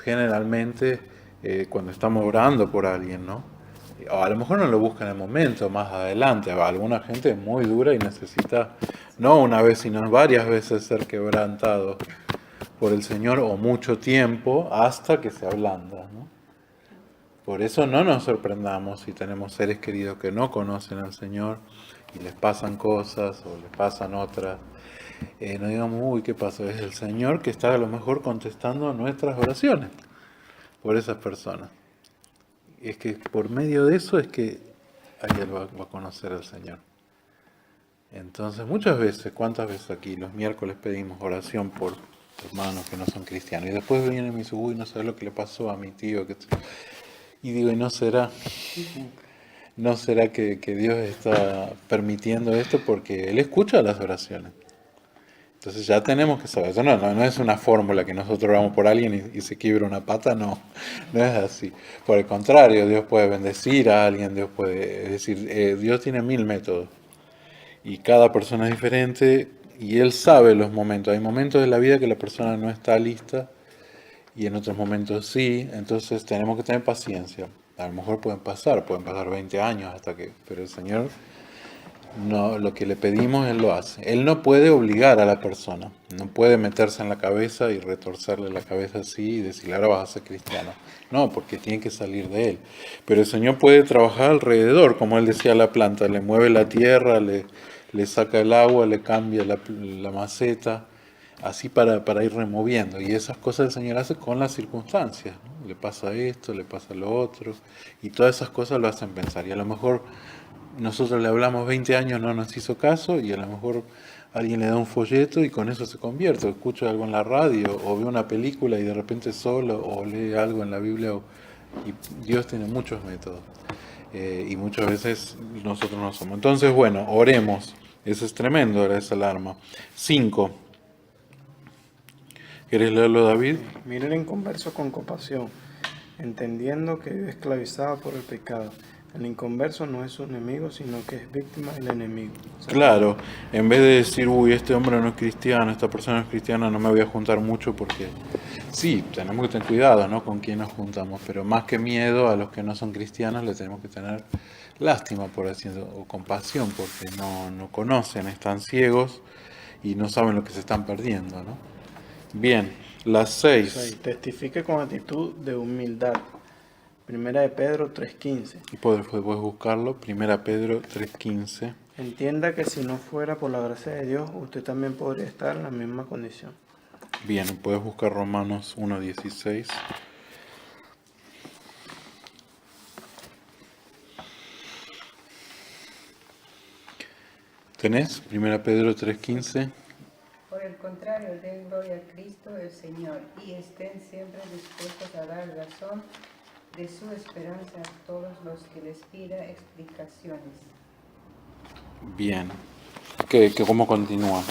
Speaker 1: generalmente cuando estamos orando por alguien, ¿no? O a lo mejor no lo buscan en el momento, más adelante. Alguna gente es muy dura y necesita, no una vez, sino varias veces ser quebrantado por el Señor, o mucho tiempo, hasta que se ablanda, ¿no? Por eso no nos sorprendamos si tenemos seres queridos que no conocen al Señor y les pasan cosas o les pasan otras. No digamos, uy, ¿qué pasó? Es el Señor que está a lo mejor contestando nuestras oraciones por esas personas. Y es que por medio de eso es que alguien va a conocer al Señor. Entonces, muchas veces, ¿cuántas veces aquí? Los miércoles pedimos oración por hermanos que no son cristianos. Y después vienen y me dicen, uy, no sabes lo que le pasó a mi tío. Y digo, ¿y no será? ¿No será que Dios está permitiendo esto? Porque Él escucha las oraciones. Entonces ya tenemos que saber. Eso no es una fórmula que nosotros vamos por alguien y se quiebra una pata, no es así. Por el contrario, Dios puede bendecir a alguien, Dios puede, es decir, Dios tiene 1000 métodos y cada persona es diferente y Él sabe los momentos. Hay momentos de la vida que la persona no está lista y en otros momentos sí, entonces tenemos que tener paciencia. A lo mejor pueden pasar 20 años pero el Señor, no, lo que le pedimos Él lo hace. Él no puede obligar a la persona, no puede meterse en la cabeza y retorcerle la cabeza así y decirle ahora vas a ser cristiano. No, porque tiene que salir de Él. Pero el Señor puede trabajar alrededor, como Él decía a la planta, le mueve la tierra, le saca el agua, le cambia la maceta, así para ir removiendo. Y esas cosas el Señor hace con las circunstancias, ¿no? Le pasa esto, le pasa lo otro, y todas esas cosas lo hacen pensar. Y a lo mejor nosotros le hablamos 20 años, no nos hizo caso, y a lo mejor alguien le da un folleto y con eso se convierte, o escucha algo en la radio, o ve una película y de repente solo, o lee algo en la Biblia, y Dios tiene muchos métodos, y muchas veces nosotros no somos. Entonces, bueno, oremos. Eso es tremendo, era esa alarma. 5. ¿Quieres leerlo, David?
Speaker 2: Mire el inconverso con compasión, entendiendo que vive esclavizado por el pecado. El inconverso no es su enemigo, sino que es víctima del enemigo.
Speaker 1: Claro, en vez de decir, uy, este hombre no es cristiano, esta persona no es cristiana, no me voy a juntar mucho porque sí, tenemos que tener cuidado, ¿no? Con quién nos juntamos, pero más que miedo a los que no son cristianos, le tenemos que tener lástima, por así decirlo, o compasión, porque no conocen, están ciegos y no saben lo que se están perdiendo, ¿no? Bien, las 6.
Speaker 2: Testifique con actitud de humildad. Primera de Pedro 3:15.
Speaker 1: Y puedes buscarlo, Primera Pedro 3:15.
Speaker 2: Entienda que si no fuera por la gracia de Dios, usted también podría estar en la misma condición.
Speaker 1: Bien, puedes buscar Romanos 1:16. ¿Tenés? Primera Pedro 3:15.
Speaker 3: Por el contrario, den gloria a Cristo el Señor y estén siempre dispuestos a dar razón de su esperanza a todos los que les pida explicaciones.
Speaker 1: Bien. ¿Cómo continúa?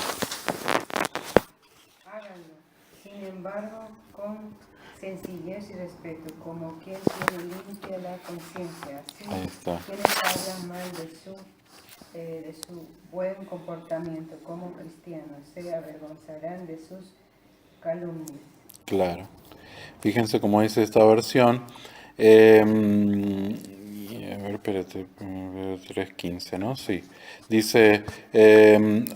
Speaker 3: Háganlo, sin embargo, con sencillez y respeto, como quien tiene limpia la conciencia. Así,
Speaker 1: Ahí está.
Speaker 3: quienes hablan mal de su buen comportamiento como cristianos se avergonzarán de sus calumnias.
Speaker 1: Claro. Fíjense cómo dice esta versión. A ver, espérate, 3:15, ¿no? Sí. Dice,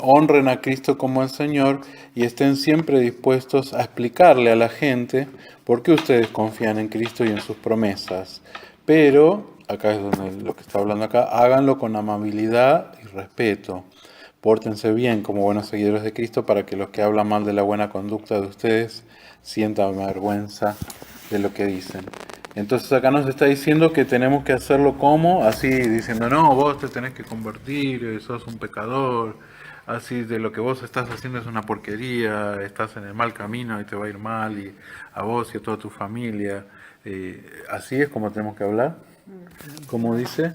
Speaker 1: honren a Cristo como el Señor y estén siempre dispuestos a explicarle a la gente por qué ustedes confían en Cristo y en sus promesas. Pero, acá es donde lo que está hablando acá, háganlo con amabilidad y respeto. Pórtense bien como buenos seguidores de Cristo para que los que hablan mal de la buena conducta de ustedes sientan vergüenza de lo que dicen. Entonces acá nos está diciendo que tenemos que hacerlo como, así diciendo, no, vos te tenés que convertir, sos un pecador, así de lo que vos estás haciendo es una porquería, estás en el mal camino y te va a ir mal, y a vos y a toda tu familia. Así es como tenemos que hablar. ¿Cómo dice?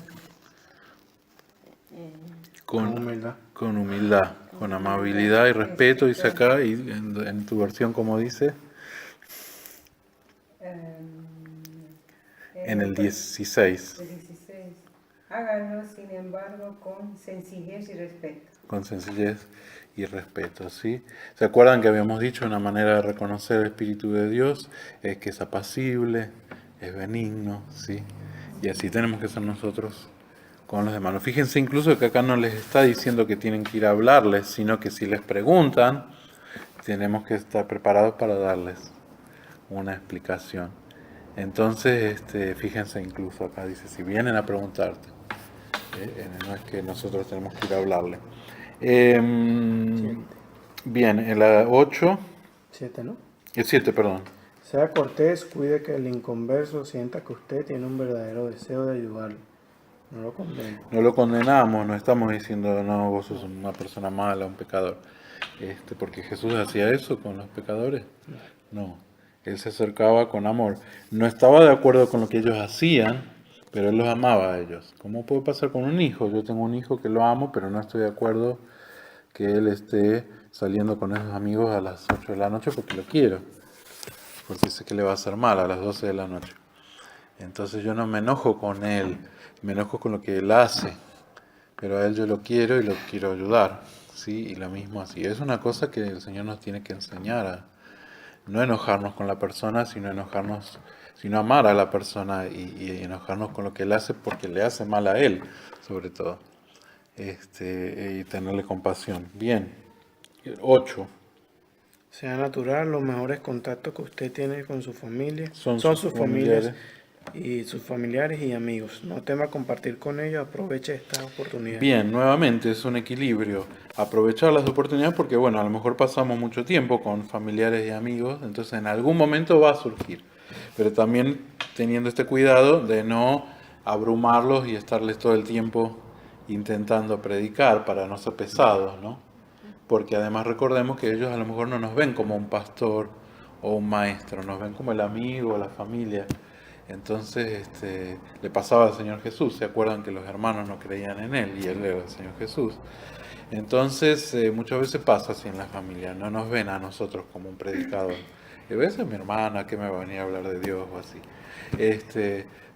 Speaker 1: Con humildad, con amabilidad y respeto, dice acá, y en tu versión, ¿cómo dice? En el 16.
Speaker 3: El 16. Háganlo, sin embargo, con sencillez y respeto.
Speaker 1: Con sencillez y respeto, ¿sí? ¿Se acuerdan que habíamos dicho una manera de reconocer el Espíritu de Dios? Es que es apacible, es benigno, ¿sí? Y así tenemos que ser nosotros con los demás. Fíjense incluso que acá no les está diciendo que tienen que ir a hablarles, sino que si les preguntan, tenemos que estar preparados para darles una explicación. Entonces, fíjense incluso acá dice, si vienen a preguntarte, no es que nosotros tenemos que ir a hablarle. Bien, en la 8.
Speaker 2: 7, ¿no?
Speaker 1: El 7, perdón.
Speaker 2: Sea cortés, cuide que el inconverso sienta que usted tiene un verdadero deseo de ayudarlo. No lo condene.
Speaker 1: No lo condenamos, no estamos diciendo, no, vos sos una persona mala, un pecador. porque Jesús hacía eso con los pecadores. No, Él se acercaba con amor. No estaba de acuerdo con lo que ellos hacían, pero Él los amaba a ellos. ¿Cómo puede pasar con un hijo? Yo tengo un hijo que lo amo, pero no estoy de acuerdo que él esté saliendo con esos amigos a las 8 de la noche porque lo quiero. Porque sé que le va a hacer mal a las 12 de la noche. Entonces yo no me enojo con él, me enojo con lo que él hace. Pero a él yo lo quiero y lo quiero ayudar. ¿Sí? Y lo mismo así. Es una cosa que el Señor nos tiene que enseñar a no enojarnos con la persona, sino amar a la persona y enojarnos con lo que él hace porque le hace mal a él, sobre todo. Y tenerle compasión. Bien. 8.
Speaker 2: Sea natural, los mejores contactos que usted tiene con su familia
Speaker 1: Son
Speaker 2: son
Speaker 1: sus
Speaker 2: sus familias
Speaker 1: familiares.
Speaker 2: y sus familiares y amigos. No tema compartir con ellos, aproveche esta oportunidad.
Speaker 1: Bien, nuevamente es un equilibrio. Aprovechar las oportunidades porque, bueno, a lo mejor pasamos mucho tiempo con familiares y amigos, entonces en algún momento va a surgir. Pero también teniendo este cuidado de no abrumarlos y estarles todo el tiempo intentando predicar para no ser pesados, ¿no? Porque además recordemos que ellos a lo mejor no nos ven como un pastor o un maestro, nos ven como el amigo, la familia. Entonces le pasaba al Señor Jesús, ¿se acuerdan que los hermanos no creían en Él y Él era el Señor Jesús? Entonces muchas veces pasa así en la familia, no nos ven a nosotros como un predicador. Y a veces mi hermana que me va a venir a hablar de Dios o así.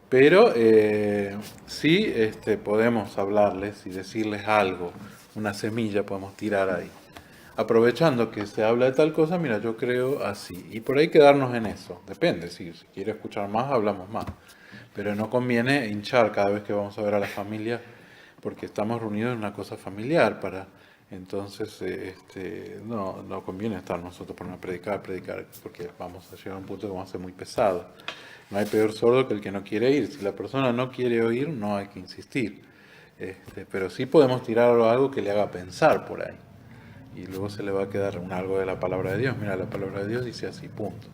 Speaker 1: Pero sí podemos hablarles y decirles algo, una semilla podemos tirar ahí. Aprovechando que se habla de tal cosa, mira, yo creo así. Y por ahí quedarnos en eso. Depende, si quiere escuchar más, hablamos más. Pero no conviene hinchar cada vez que vamos a ver a la familia, porque estamos reunidos en una cosa familiar. Entonces, no conviene estar nosotros por una predicar, porque vamos a llegar a un punto que vamos a ser muy pesado. No hay peor sordo que el que no quiere ir. Si la persona no quiere oír, no hay que insistir. Pero sí podemos tirar algo que le haga pensar por ahí. Y luego se le va a quedar algo de la palabra de Dios. Mira, la palabra de Dios dice así, punto.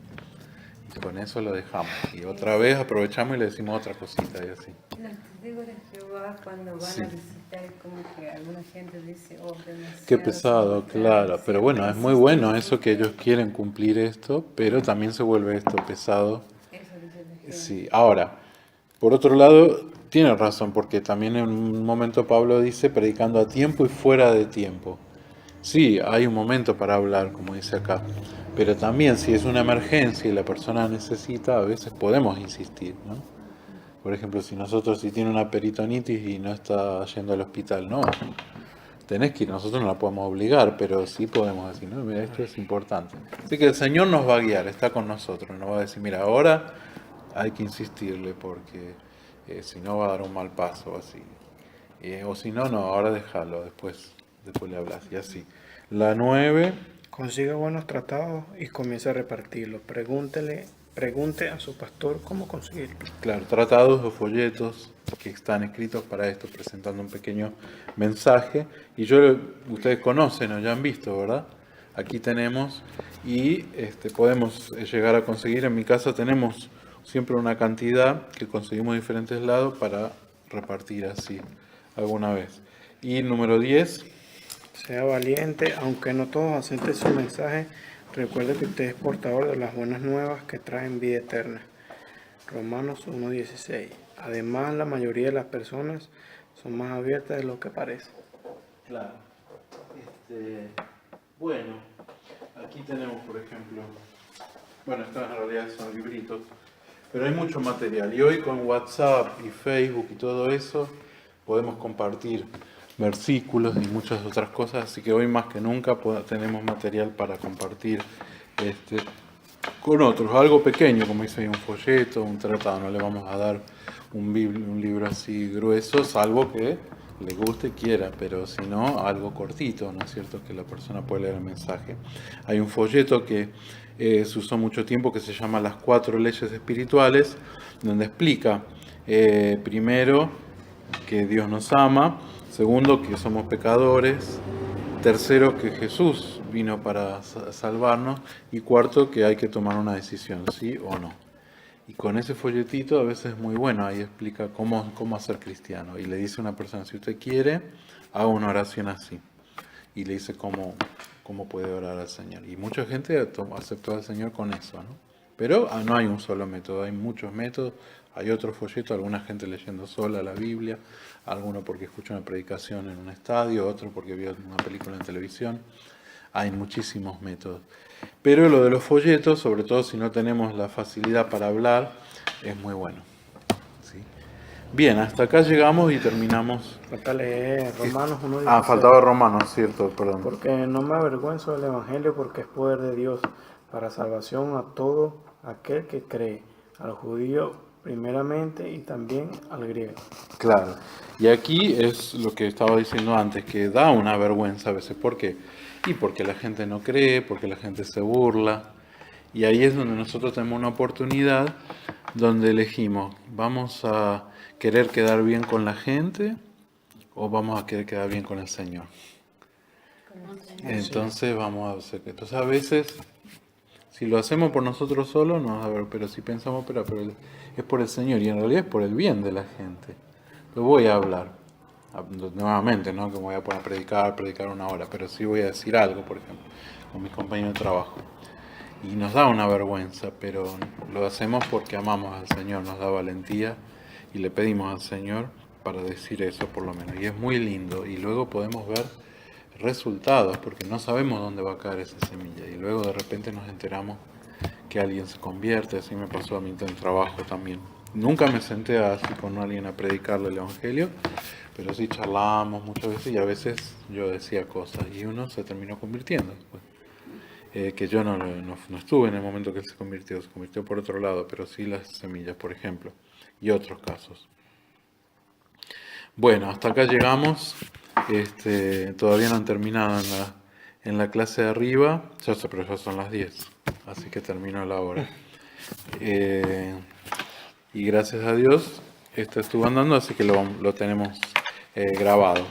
Speaker 1: Y con eso lo dejamos. Y otra vez aprovechamos y le decimos otra cosita y así.
Speaker 3: Los testigos de Jehová cuando van a visitar, como que alguna gente dice, demasiado.
Speaker 1: Qué pesado, claro. Pero bueno, es muy bueno eso que ellos quieren cumplir esto, pero también se vuelve esto pesado.
Speaker 3: Eso dice la gente.
Speaker 1: Sí, ahora, por otro lado, tiene razón, porque también en un momento Pablo dice predicando a tiempo y fuera de tiempo. Sí, hay un momento para hablar, como dice acá, pero también si es una emergencia y la persona necesita, a veces podemos insistir, ¿no? Por ejemplo, si tiene una peritonitis y no está yendo al hospital, no, tenés que ir, nosotros no la podemos obligar, pero sí podemos decir, no, mira, esto es importante. Así que el Señor nos va a guiar, está con nosotros, nos va a decir, mira, ahora hay que insistirle porque si no va a dar un mal paso así. O si no, ahora déjalo, después le hablas y así. La 9.
Speaker 2: Consiga buenos tratados y comience a repartirlos. Pregunte a su pastor cómo conseguirlo.
Speaker 1: Claro, tratados o folletos que están escritos para esto, presentando un pequeño mensaje. Y ustedes conocen o ya han visto, ¿verdad? Aquí tenemos y podemos llegar a conseguir. En mi casa tenemos siempre una cantidad que conseguimos de diferentes lados para repartir así alguna vez. Y número 10.
Speaker 2: Sea valiente, aunque no todos acepten su mensaje. Recuerde que usted es portador de las buenas nuevas que traen vida eterna. Romanos 1:16. Además, la mayoría de las personas son más abiertas de lo que parece.
Speaker 1: Claro. Bueno, aquí tenemos, por ejemplo, estos en realidad son libritos, pero hay mucho material. Y hoy con WhatsApp y Facebook y todo eso, podemos compartir versículos y muchas otras cosas, así que hoy más que nunca tenemos material para compartir con otros, algo pequeño, como dice ahí, un folleto, un tratado, no le vamos a dar un libro así grueso, salvo que le guste y quiera, pero si no, algo cortito, ¿no es cierto?, que la persona puede leer el mensaje. Hay un folleto que se usó mucho tiempo que se llama Las 4 leyes espirituales, donde explica primero que Dios nos ama, segundo, que somos pecadores. Tercero, que Jesús vino para salvarnos. Y cuarto, que hay que tomar una decisión, sí o no. Y con ese folletito a veces es muy bueno. Ahí explica cómo ser cristiano. Y le dice a una persona, si usted quiere, haga una oración así. Y le dice cómo cómo puede orar al Señor. Y mucha gente aceptó al Señor con eso, ¿no? Pero no hay un solo método, hay muchos métodos. Hay otro folleto, alguna gente leyendo sola la Biblia, alguno porque escucha una predicación en un estadio, otro porque vio una película en televisión. Hay muchísimos métodos. Pero lo de los folletos, sobre todo si no tenemos la facilidad para hablar, es muy bueno. ¿Sí? Bien, hasta acá llegamos y terminamos.
Speaker 2: Falta leer Romanos 1:16.
Speaker 1: Faltaba Romanos, cierto, perdón.
Speaker 2: Porque no me avergüenzo del Evangelio, porque es poder de Dios para salvación a todo aquel que cree, al judío primeramente y también al griego.
Speaker 1: Claro. Y aquí es lo que estaba diciendo antes, que da una vergüenza a veces. ¿Por qué? Y porque la gente no cree, porque la gente se burla. Y ahí es donde nosotros tenemos una oportunidad donde elegimos, ¿vamos a querer quedar bien con la gente o vamos a querer quedar bien con el Señor? Entonces vamos a hacer que... Entonces a veces, si lo hacemos por nosotros solos, no vas a ver, pero si pensamos, pero es por el Señor y en realidad es por el bien de la gente. Lo voy a hablar. Nuevamente, no que me voy a poner a predicar una hora, pero sí voy a decir algo, por ejemplo, con mis compañeros de trabajo. Y nos da una vergüenza, pero lo hacemos porque amamos al Señor, nos da valentía y le pedimos al Señor para decir eso por lo menos. Y es muy lindo y luego podemos ver resultados porque no sabemos dónde va a caer esa semilla y luego de repente nos enteramos que alguien se convierte. Así me pasó a mí en el trabajo también. Nunca me senté así con alguien a predicarle el Evangelio, pero sí charlamos muchas veces y a veces yo decía cosas y uno se terminó convirtiendo después. Que yo no estuve en el momento que él se convirtió por otro lado, pero sí las semillas, por ejemplo, y otros casos. Bueno, hasta acá llegamos. Todavía no han terminado en la clase de arriba, pero ya son las 10, así que terminó la hora. Y gracias a Dios, esto estuvo andando, así que lo tenemos grabado.